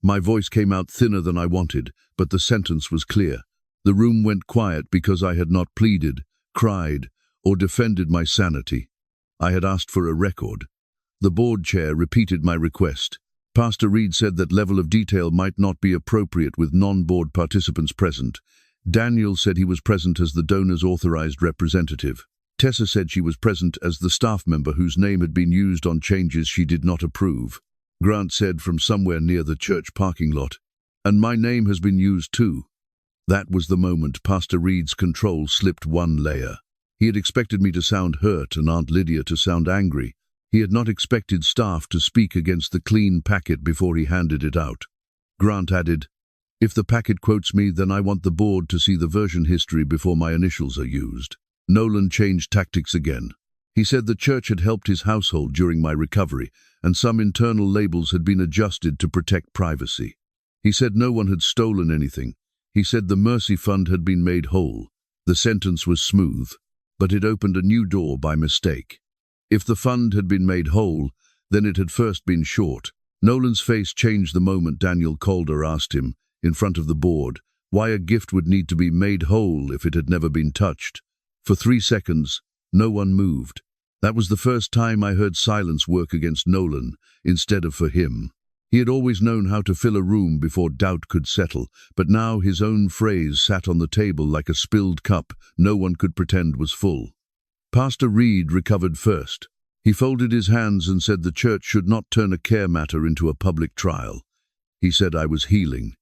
[SPEAKER 1] My voice came out thinner than I wanted, but the sentence was clear. The room went quiet because I had not pleaded, cried, or defended my sanity. I had asked for a record. The board chair repeated my request. Pastor Reed said that level of detail might not be appropriate with non-board participants present. Daniel said he was present as the donor's authorized representative. Tessa said she was present as the staff member whose name had been used on changes she did not approve. Grant said from somewhere near the church parking lot, "And my name has been used too." That was the moment Pastor Reed's control slipped one layer. He had expected me to sound hurt and Aunt Lydia to sound angry. He had not expected staff to speak against the clean packet before he handed it out. Grant added, "If the packet quotes me, then I want the board to see the version history before my initials are used." Nolan changed tactics again. He said the church had helped his household during my recovery, and some internal labels had been adjusted to protect privacy. He said no one had stolen anything. He said the Mercy Fund had been made whole. The sentence was smooth, but it opened a new door by mistake. If the fund had been made whole, then it had first been short. Nolan's face changed the moment Daniel Calder asked him, in front of the board, why a gift would need to be made whole if it had never been touched. For 3 seconds, no one moved. That was the first time I heard silence work against Nolan instead of for him. He had always known how to fill a room before doubt could settle, but now his own phrase sat on the table like a spilled cup no one could pretend was full. Pastor Reed recovered first. He folded his hands and said the church should not turn a care matter into a public trial. He said I was healing.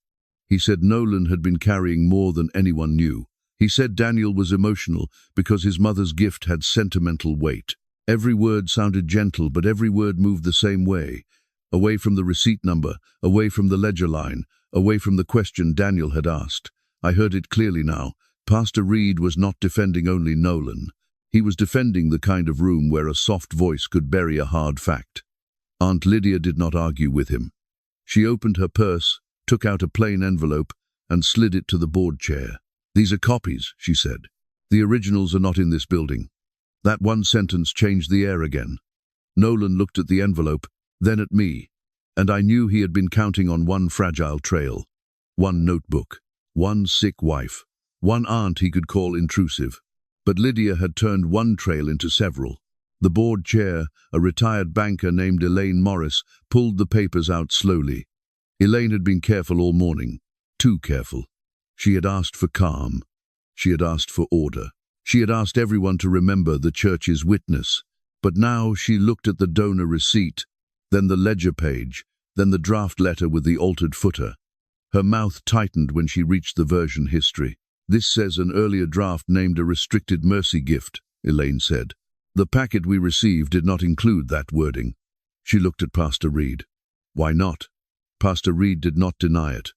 [SPEAKER 1] He said Nolan had been carrying more than anyone knew. He said Daniel was emotional because his mother's gift had sentimental weight. Every word sounded gentle, but every word moved the same way. Away from the receipt number, away from the ledger line, away from the question Daniel had asked. I heard it clearly now. Pastor Reed was not defending only Nolan. He was defending the kind of room where a soft voice could bury a hard fact. Aunt Lydia did not argue with him. She opened her purse, took out a plain envelope, and slid it to the board chair. "These are copies," she said. "The originals are not in this building." That one sentence changed the air again. Nolan looked at the envelope, then at me, and I knew he had been counting on one fragile trail, one notebook, one sick wife, one aunt he could call intrusive. But Lydia had turned one trail into several. The board chair, a retired banker named Elaine Morris, pulled the papers out slowly. Elaine had been careful all morning, too careful. She had asked for calm. She had asked for order. She had asked everyone to remember the church's witness. But now she looked at the donor receipt, then the ledger page, then the draft letter with the altered footer. Her mouth tightened when she reached the version history. "This says an earlier draft named a restricted mercy gift," Elaine said. "The packet we received did not include that wording." She looked at Pastor Reed. "Why not?" Pastor Reed did not deny it.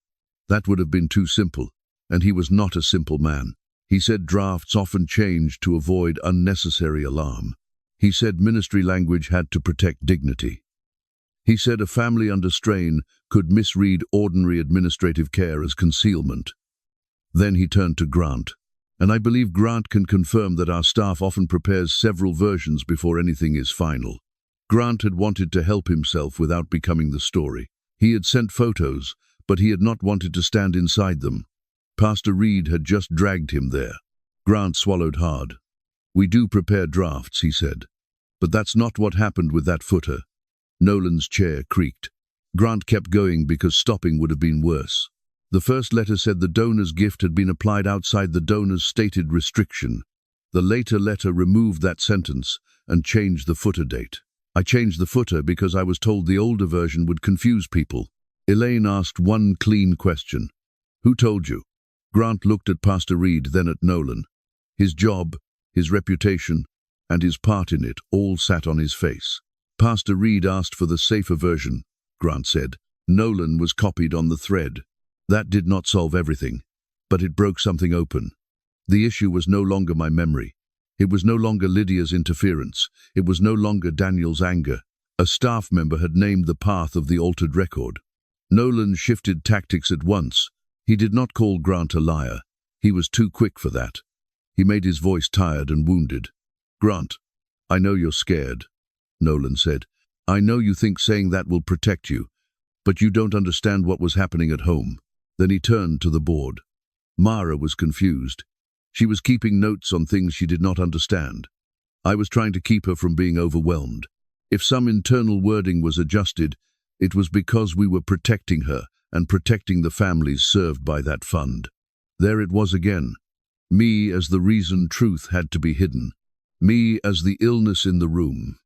[SPEAKER 1] That would have been too simple, and he was not a simple man. He said drafts often changed to avoid unnecessary alarm. He said ministry language had to protect dignity. He said a family under strain could misread ordinary administrative care as concealment. Then he turned to Grant, and I believe Grant can confirm that our staff often prepares several versions before anything is final. Grant had wanted to help himself without becoming the story. He had sent photos, but he had not wanted to stand inside them. Pastor Reed had just dragged him there. Grant swallowed hard. "We do prepare drafts," he said. "But that's not what happened with that footer." Nolan's chair creaked. Grant kept going because stopping would have been worse. The first letter said the donor's gift had been applied outside the donor's stated restriction. The later letter removed that sentence and changed the footer date. "I changed the footer because I was told the older version would confuse people." Elaine asked one clean question. "Who told you?" Grant looked at Pastor Reed, then at Nolan. His job, his reputation, and his part in it all sat on his face. "Pastor Reed asked for the safer version," Grant said. "Nolan was copied on the thread. That did not solve everything, but it broke something open. The issue was no longer my memory. It was no longer Lydia's interference. It was no longer Daniel's anger. A staff member had named the path of the altered record. Nolan shifted tactics at once. He did not call Grant a liar. He was too quick for that. He made his voice tired and wounded. "Grant, I know you're scared," Nolan said. "I know you think saying that will protect you, but you don't understand what was happening at home." Then he turned to the board. Mara was confused. She was keeping notes on things she did not understand. I was trying to keep her from being overwhelmed. If some internal wording was adjusted, it was because we were protecting her and protecting the families served by that fund. There it was again. Me as the reason truth had to be hidden. Me as the illness in the room.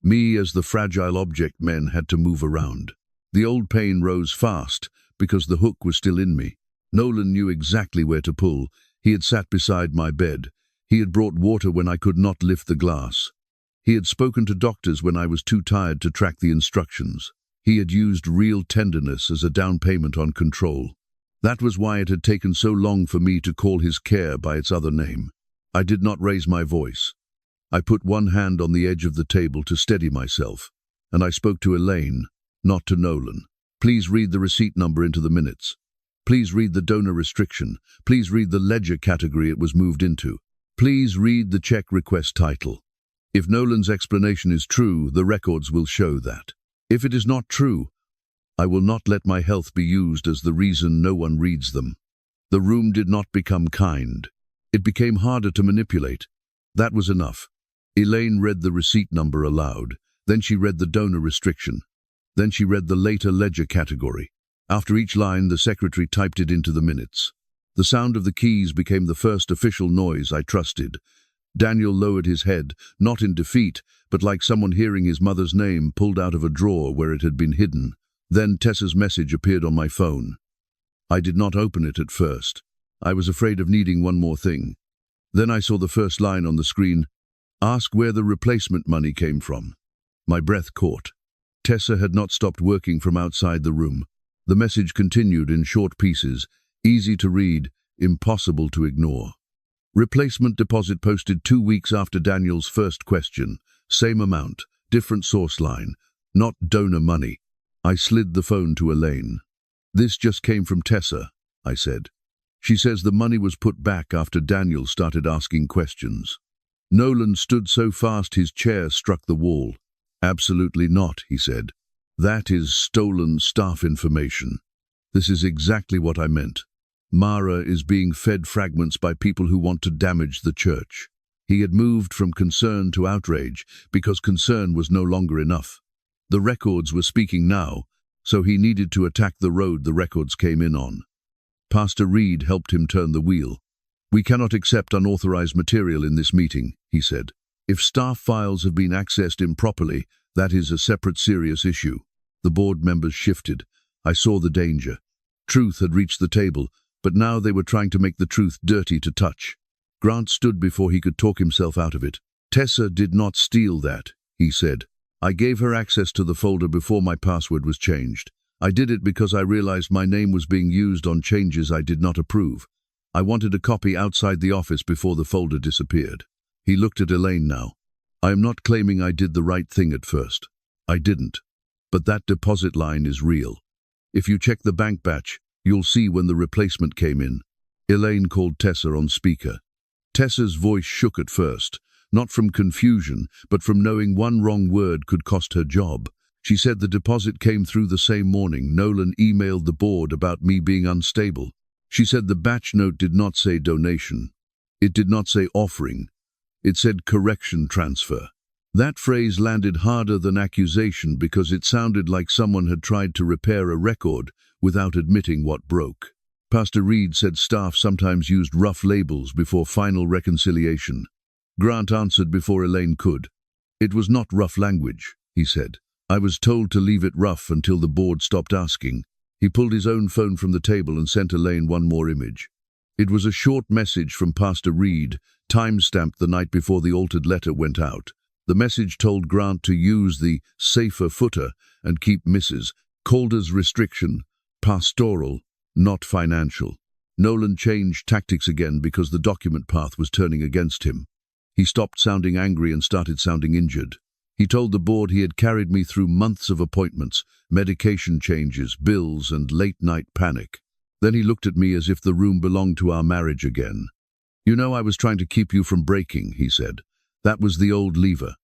[SPEAKER 1] Me as the fragile object men had to move around. The old pain rose fast because the hook was still in me. Nolan knew exactly where to pull. He had sat beside my bed. He had brought water when I could not lift the glass. He had spoken to doctors when I was too tired to track the instructions. He had used real tenderness as a down payment on control. That was why it had taken so long for me to call his care by its other name. I did not raise my voice. I put one hand on the edge of the table to steady myself, and I spoke to Elaine, not to Nolan. "Please read the receipt number into the minutes. Please read the donor restriction. Please read the ledger category it was moved into. Please read the check request title. If Nolan's explanation is true, the records will show that. If it is not true, I will not let my health be used as the reason no one reads them." The room did not become kind. It became harder to manipulate. That was enough. Elaine read the receipt number aloud. Then she read the donor restriction. Then she read the later ledger category. After each line, the secretary typed it into the minutes. The sound of the keys became the first official noise I trusted. Daniel lowered his head, not in defeat, but like someone hearing his mother's name pulled out of a drawer where it had been hidden. Then Tessa's message appeared on my phone. I did not open it at first. I was afraid of needing one more thing. Then I saw the first line on the screen. "Ask where the replacement money came from." My breath caught. Tessa had not stopped working from outside the room. The message continued in short pieces, easy to read, impossible to ignore. Replacement deposit posted 2 weeks after Daniel's first question. Same amount, different source line, not donor money. I slid the phone to Elaine. "This just came from Tessa," I said. "She says the money was put back after Daniel started asking questions." Nolan stood so fast his chair struck the wall. "Absolutely not," he said. "That is stolen staff information. This is exactly what I meant. Mara is being fed fragments by people who want to damage the church. He had moved from concern to outrage because concern was no longer enough. The records were speaking now, so he needed to attack the road the records came in on. Pastor Reed helped him turn the wheel. "We cannot accept unauthorized material in this meeting," he said. "If staff files have been accessed improperly, that is a separate serious issue." The board members shifted. I saw the danger. Truth had reached the table, but now they were trying to make the truth dirty to touch. Grant stood before he could talk himself out of it. "Tessa did not steal that," he said. "I gave her access to the folder before my password was changed. I did it because I realized my name was being used on changes I did not approve. I wanted a copy outside the office before the folder disappeared." He looked at Elaine now. "I am not claiming I did the right thing at first. I didn't. But that deposit line is real. If you check the bank batch, you'll see when the replacement came in." Elaine called Tessa on speaker. Tessa's voice shook at first, not from confusion, but from knowing one wrong word could cost her job. She said the deposit came through the same morning. Nolan emailed the board about me being unstable. She said the batch note did not say donation. It did not say offering. It said correction transfer. That phrase landed harder than accusation because it sounded like someone had tried to repair a record without admitting what broke. Pastor Reed said staff sometimes used rough labels before final reconciliation. Grant answered before Elaine could. "It was not rough language," he said. "I was told to leave it rough until the board stopped asking." He pulled his own phone from the table and sent Elaine one more image. It was a short message from Pastor Reed, time-stamped the night before the altered letter went out. The message told Grant to use the safer footer and keep Mrs. Calder's restriction pastoral, not financial. Nolan changed tactics again because the document path was turning against him. He stopped sounding angry and started sounding injured. He told the board he had carried me through months of appointments, medication changes, bills, and late-night panic. Then he looked at me as if the room belonged to our marriage again. "You know, I was trying to keep you from breaking," he said. "That was the old lever.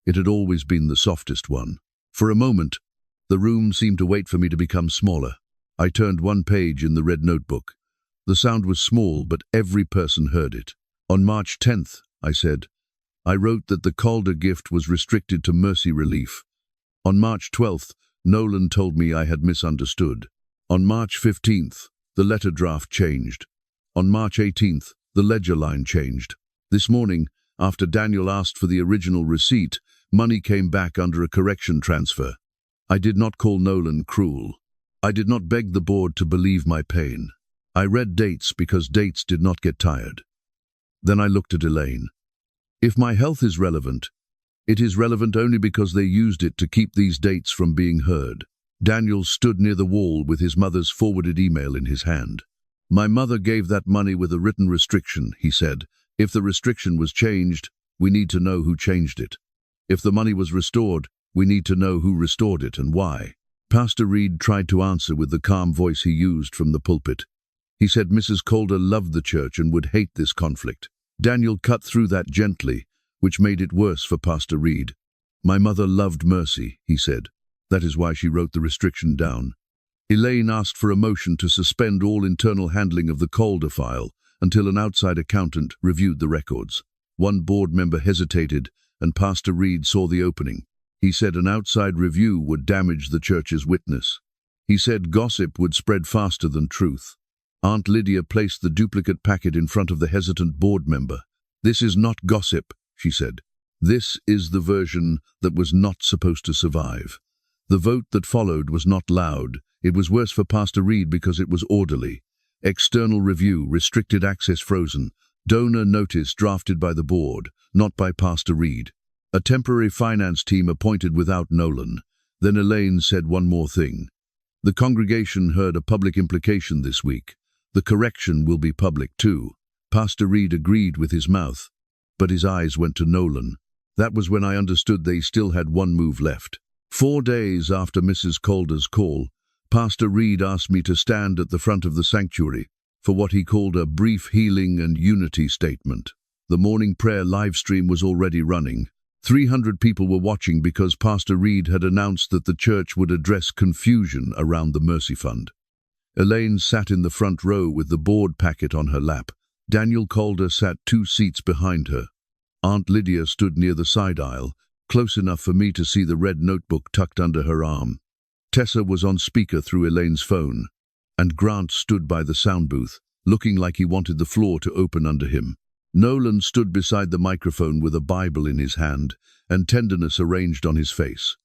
[SPEAKER 1] It had always been the softest one." For a moment, the room seemed to wait for me to become smaller. I turned one page in the red notebook. The sound was small, but every person heard it. "On March 10th, I said, I wrote that the Calder gift was restricted to mercy relief. On March 12th, Nolan told me I had misunderstood. On March 15th, the letter draft changed. On March 18th, the ledger line changed. This morning, after Daniel asked for the original receipt, money came back under a correction transfer. I did not call Nolan cruel. I did not beg the board to believe my pain. I read dates because dates did not get tired. Then I looked at Elaine. If my health is relevant, it is relevant only because they used it to keep these dates from being heard. Daniel stood near the wall with his mother's forwarded email in his hand. "My mother gave that money with a written restriction," he said. "If the restriction was changed, we need to know who changed it. If the money was restored, we need to know who restored it and why." Pastor Reed tried to answer with the calm voice he used from the pulpit. He said Mrs. Calder loved the church and would hate this conflict. Daniel cut through that gently, which made it worse for Pastor Reed. "My mother loved mercy," he said. "That is why she wrote the restriction down." Elaine asked for a motion to suspend all internal handling of the Calder file until an outside accountant reviewed the records. One board member hesitated, and Pastor Reed saw the opening. He said an outside review would damage the church's witness. He said gossip would spread faster than truth. Aunt Lydia placed the duplicate packet in front of the hesitant board member. "This is not gossip," she said. "This is the version that was not supposed to survive." The vote that followed was not loud. It was worse for Pastor Reed because it was orderly. External review, restricted access frozen. Donor notice drafted by the board, not by Pastor Reed. A temporary finance team appointed without Nolan. Then Elaine said one more thing. "The congregation heard a public implication this week. The correction will be public too." Pastor Reed agreed with his mouth, but his eyes went to Nolan. That was when I understood they still had one move left. 4 days after Mrs. Calder's call, Pastor Reed asked me to stand at the front of the sanctuary for what he called a brief healing and unity statement. The morning prayer live stream was already running. 300 people were watching because Pastor Reed had announced that the church would address confusion around the Mercy Fund. Elaine sat in the front row with the board packet on her lap. Daniel Calder sat 2 seats behind her. Aunt Lydia stood near the side aisle, close enough for me to see the red notebook tucked under her arm. Tessa was on speaker through Elaine's phone, and Grant stood by the sound booth, looking like he wanted the floor to open under him. Nolan stood beside the microphone with a Bible in his hand and tenderness arranged on his face.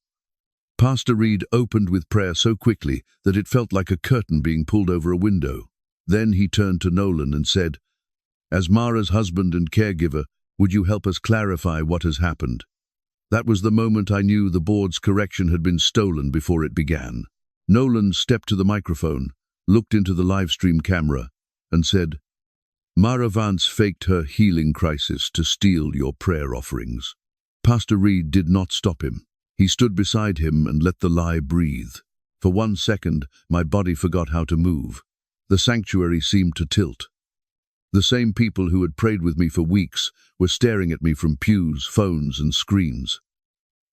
[SPEAKER 1] Pastor Reed opened with prayer so quickly that it felt like a curtain being pulled over a window. Then he turned to Nolan and said, "As Mara's husband and caregiver, would you help us clarify what has happened?" That was the moment I knew the board's correction had been stolen before it began. Nolan stepped to the microphone, looked into the live stream camera, and said, "Mara Vance faked her healing crisis to steal your prayer offerings." Pastor Reed did not stop him. He stood beside him and let the lie breathe. For 1 second, my body forgot how to move. The sanctuary seemed to tilt. The same people who had prayed with me for weeks were staring at me from pews, phones, and screens.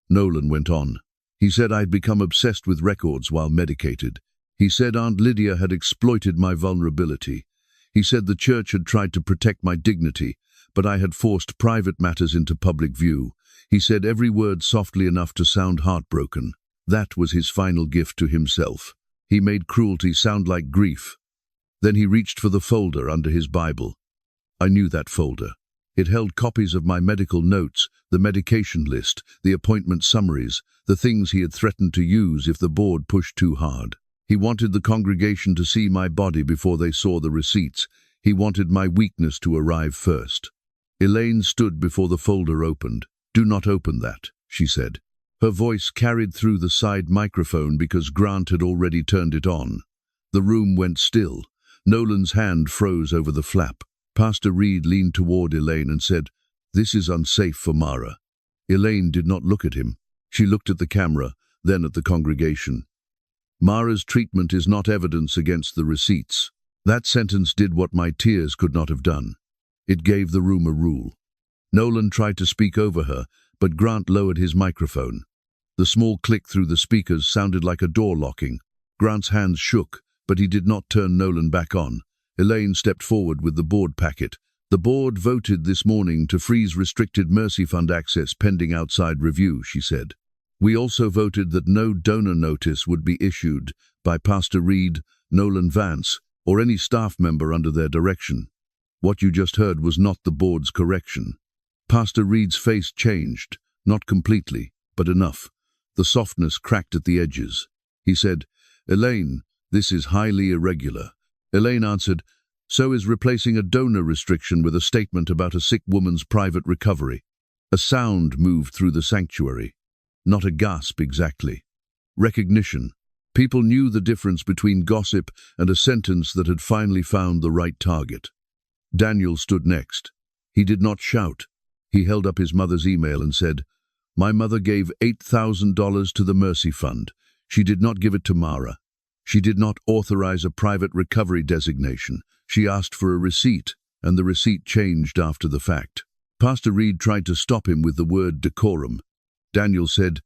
[SPEAKER 1] Nolan went on. He said I'd become obsessed with records while medicated. He said Aunt Lydia had exploited my vulnerability. He said the church had tried to protect my dignity, but I had forced private matters into public view. He said every word softly enough to sound heartbroken. That was his final gift to himself. He made cruelty sound like grief. Then he reached for the folder under his Bible. I knew that folder. It held copies of my medical notes, the medication list, the appointment summaries, the things he had threatened to use if the board pushed too hard. He wanted the congregation to see my body before they saw the receipts. He wanted my weakness to arrive first. Elaine stood before the folder opened. "Do not open that," she said. Her voice carried through the side microphone because Grant had already turned it on. The room went still. Nolan's hand froze over the flap. Pastor Reed leaned toward Elaine and said, "This is unsafe for Mara." Elaine did not look at him. She looked at the camera, then at the congregation. "Mara's treatment is not evidence against the receipts." That sentence did what my tears could not have done. It gave the room a rule. Nolan tried to speak over her, but Grant lowered his microphone. The small click through the speakers sounded like a door locking. Grant's hands shook, but he did not turn Nolan back on. Elaine stepped forward with the board packet. "The board voted this morning to freeze restricted Mercy Fund access pending outside review," she said. "We also voted that no donor notice would be issued by Pastor Reed, Nolan Vance, or any staff member under their direction." What you just heard was not the board's correction. Pastor Reed's face changed, not completely, but enough. The softness cracked at the edges. He said, "Elaine, this is highly irregular." Elaine answered, "So is replacing a donor restriction with a statement about a sick woman's private recovery." A sound moved through the sanctuary. Not a gasp exactly. Recognition. People knew the difference between gossip and a sentence that had finally found the right target. Daniel stood next. He did not shout. He held up his mother's email and said, "My mother gave $8,000 to the Mercy Fund. She did not give it to Mara. She did not authorize a private recovery designation. She asked for a receipt, and the receipt changed after the fact." Pastor Reed tried to stop him with the word decorum. Daniel said,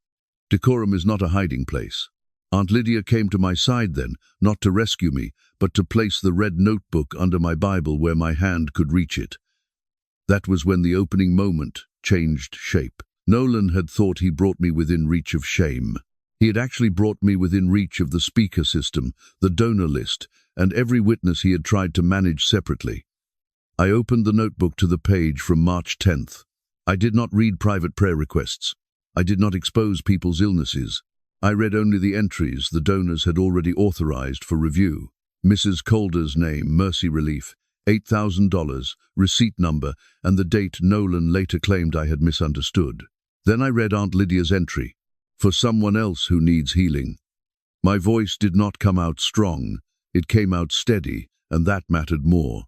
[SPEAKER 1] "Decorum is not a hiding place. Aunt Lydia came to my side then, not to rescue me, but to place the red notebook under my Bible where my hand could reach it." That was when the opening moment changed shape. Nolan had thought he brought me within reach of shame. He had actually brought me within reach of the speaker system, the donor list, and every witness he had tried to manage separately. I opened the notebook to the page from March 10th. I did not read private prayer requests. I did not expose people's illnesses. I read only the entries the donors had already authorized for review. Mrs. Calder's name, Mercy Relief, $8,000, receipt number, and the date Nolan later claimed I had misunderstood. Then I read Aunt Lydia's entry, "For someone else who needs healing." My voice did not come out strong. It came out steady, and that mattered more.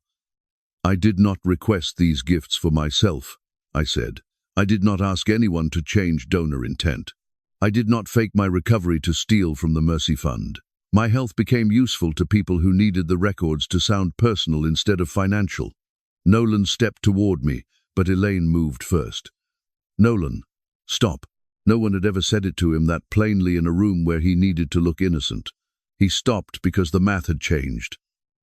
[SPEAKER 1] "I did not request these gifts for myself," I said. "I did not ask anyone to change donor intent. I did not fake my recovery to steal from the Mercy Fund. My health became useful to people who needed the records to sound personal instead of financial." Nolan stepped toward me, but Elaine moved first. "Nolan, stop." No one had ever said it to him that plainly in a room where he needed to look innocent. He stopped because the math had changed.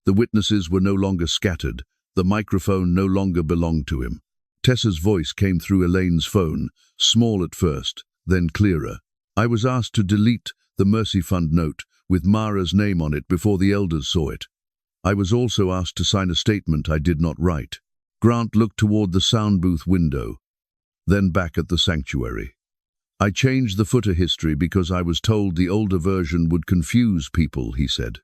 [SPEAKER 1] The witnesses were no longer scattered. The microphone no longer belonged to him. Tessa's voice came through Elaine's phone, small at first, then clearer. I was asked to delete the Mercy Fund note with Mara's name on it before the elders saw it. I was also asked to sign a statement I did not write. Grant looked toward the sound booth window, then back at the sanctuary. I changed the footer history because I was told the older version would confuse people, he said.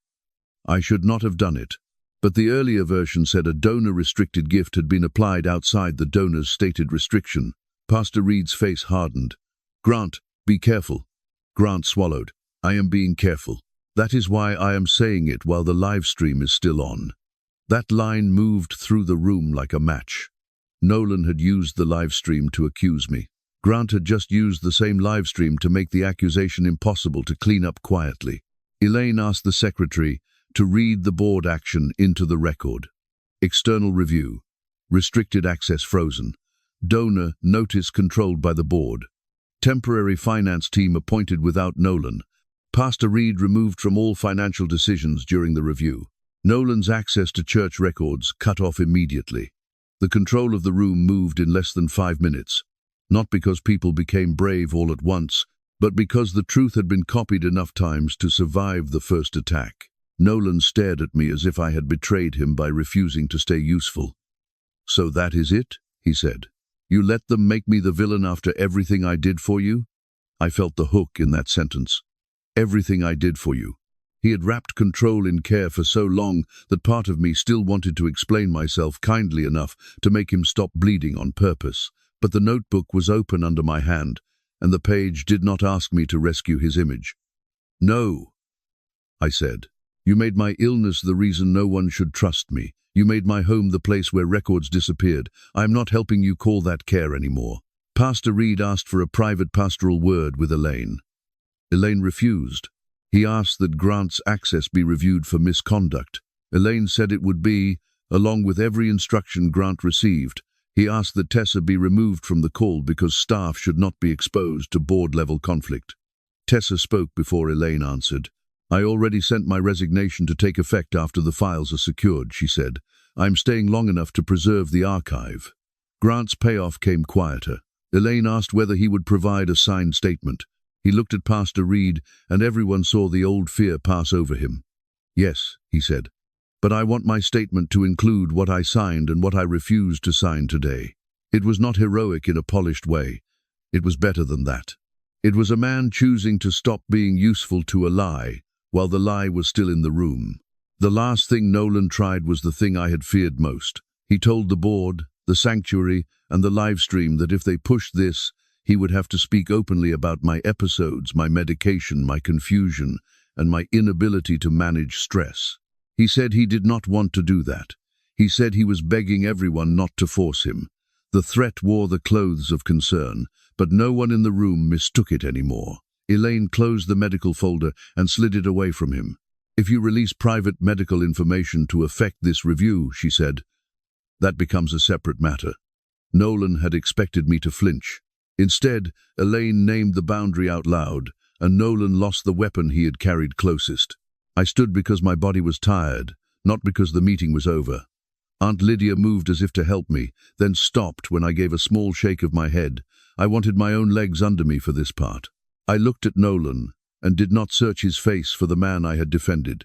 [SPEAKER 1] I should not have done it, but the earlier version said a donor-restricted gift had been applied outside the donor's stated restriction. Pastor Reed's face hardened. Grant, be careful. Grant swallowed. I am being careful. That is why I am saying it while the live stream is still on. That line moved through the room like a match. Nolan had used the live stream to accuse me. Grant had just used the same live stream to make the accusation impossible to clean up quietly. Elaine asked the secretary to read the board action into the record. External review. Restricted access frozen. Donor notice controlled by the board. Temporary finance team appointed without Nolan. Pastor Reed removed from all financial decisions during the review. Nolan's access to church records cut off immediately. The control of the room moved in less than 5 minutes. Not because people became brave all at once, but because the truth had been copied enough times to survive the first attack. Nolan stared at me as if I had betrayed him by refusing to stay useful. So that is it, he said. You let them make me the villain after everything I did for you? I felt the hook in that sentence. Everything I did for you. He had wrapped control in care for so long that part of me still wanted to explain myself kindly enough to make him stop bleeding on purpose. But the notebook was open under my hand, and the page did not ask me to rescue his image. No, I said. You made my illness the reason no one should trust me. You made my home the place where records disappeared. I am not helping you call that care anymore. Pastor Reed asked for a private pastoral word with Elaine. Elaine refused. He asked that Grant's access be reviewed for misconduct. Elaine said it would be, along with every instruction Grant received. He asked that Tessa be removed from the call because staff should not be exposed to board-level conflict. Tessa spoke before Elaine answered. I already sent my resignation to take effect after the files are secured, she said. I'm staying long enough to preserve the archive. Grant's payoff came quieter. Elaine asked whether he would provide a signed statement. He looked at Pastor Reed, and everyone saw the old fear pass over him. Yes, he said, but I want my statement to include what I signed and what I refused to sign today. It was not heroic in a polished way. It was better than that. It was a man choosing to stop being useful to a lie, while the lie was still in the room. The last thing Nolan tried was the thing I had feared most. He told the board, the sanctuary, and the live stream that if they pushed this, he would have to speak openly about my episodes, my medication, my confusion, and my inability to manage stress. He said he did not want to do that. He said he was begging everyone not to force him. The threat wore the clothes of concern, but no one in the room mistook it anymore. Elaine closed the medical folder and slid it away from him. If you release private medical information to affect this review, she said, that becomes a separate matter. Nolan had expected me to flinch. Instead, Elaine named the boundary out loud, and Nolan lost the weapon he had carried closest. I stood because my body was tired, not because the meeting was over. Aunt Lydia moved as if to help me, then stopped when I gave a small shake of my head. I wanted my own legs under me for this part. I looked at Nolan and did not search his face for the man I had defended.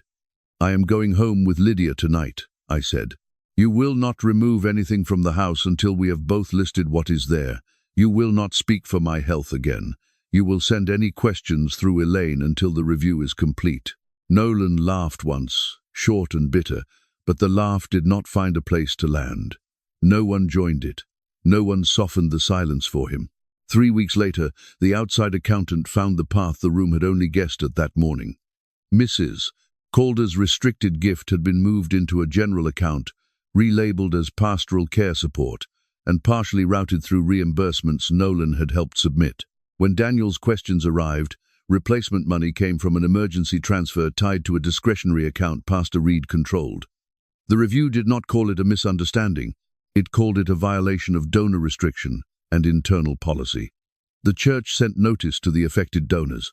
[SPEAKER 1] I am going home with Lydia tonight, I said. You will not remove anything from the house until we have both listed what is there. You will not speak for my health again. You will send any questions through Elaine until the review is complete. Nolan laughed once, short and bitter, but the laugh did not find a place to land. No one joined it. No one softened the silence for him. 3 weeks later, the outside accountant found the path the room had only guessed at that morning. Mrs. Calder's restricted gift had been moved into a general account, relabeled as pastoral care support, and partially routed through reimbursements Nolan had helped submit. When Daniel's questions arrived, replacement money came from an emergency transfer tied to a discretionary account Pastor Reed controlled. The review did not call it a misunderstanding. It called it a violation of donor restriction and internal policy. The church sent notice to the affected donors.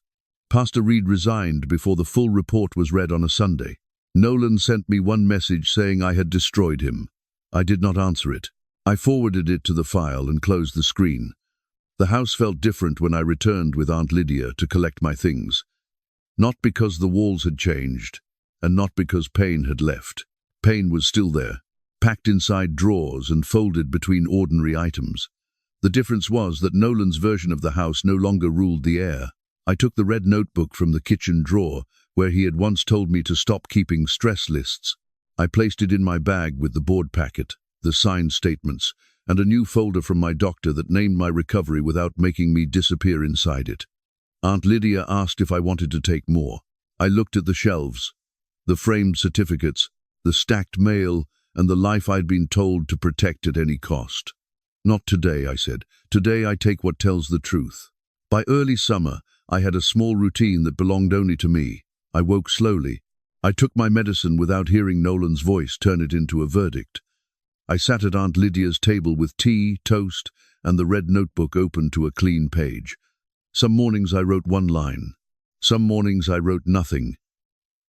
[SPEAKER 1] Pastor Reed resigned before the full report was read on a Sunday. Nolan sent me one message saying I had destroyed him. I did not answer it. I forwarded it to the file and closed the screen. The house felt different when I returned with Aunt Lydia to collect my things. Not because the walls had changed, and not because pain had left. Pain was still there, packed inside drawers and folded between ordinary items. The difference was that Nolan's version of the house no longer ruled the air. I took the red notebook from the kitchen drawer, where he had once told me to stop keeping stress lists. I placed it in my bag with the board packet, the signed statements, and a new folder from my doctor that named my recovery without making me disappear inside it. Aunt Lydia asked if I wanted to take more. I looked at the shelves, the framed certificates, the stacked mail, and the life I'd been told to protect at any cost. Not today, I said. Today I take what tells the truth. By early summer, I had a small routine that belonged only to me. I woke slowly. I took my medicine without hearing Nolan's voice turn it into a verdict. I sat at Aunt Lydia's table with tea, toast, and the red notebook open to a clean page. Some mornings I wrote one line. Some mornings I wrote nothing,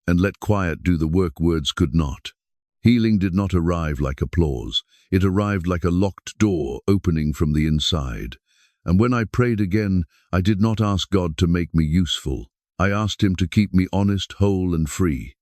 [SPEAKER 1] and let quiet do the work words could not. Healing did not arrive like applause. It arrived like a locked door opening from the inside. And when I prayed again, I did not ask God to make me useful. I asked him to keep me honest, whole, and free.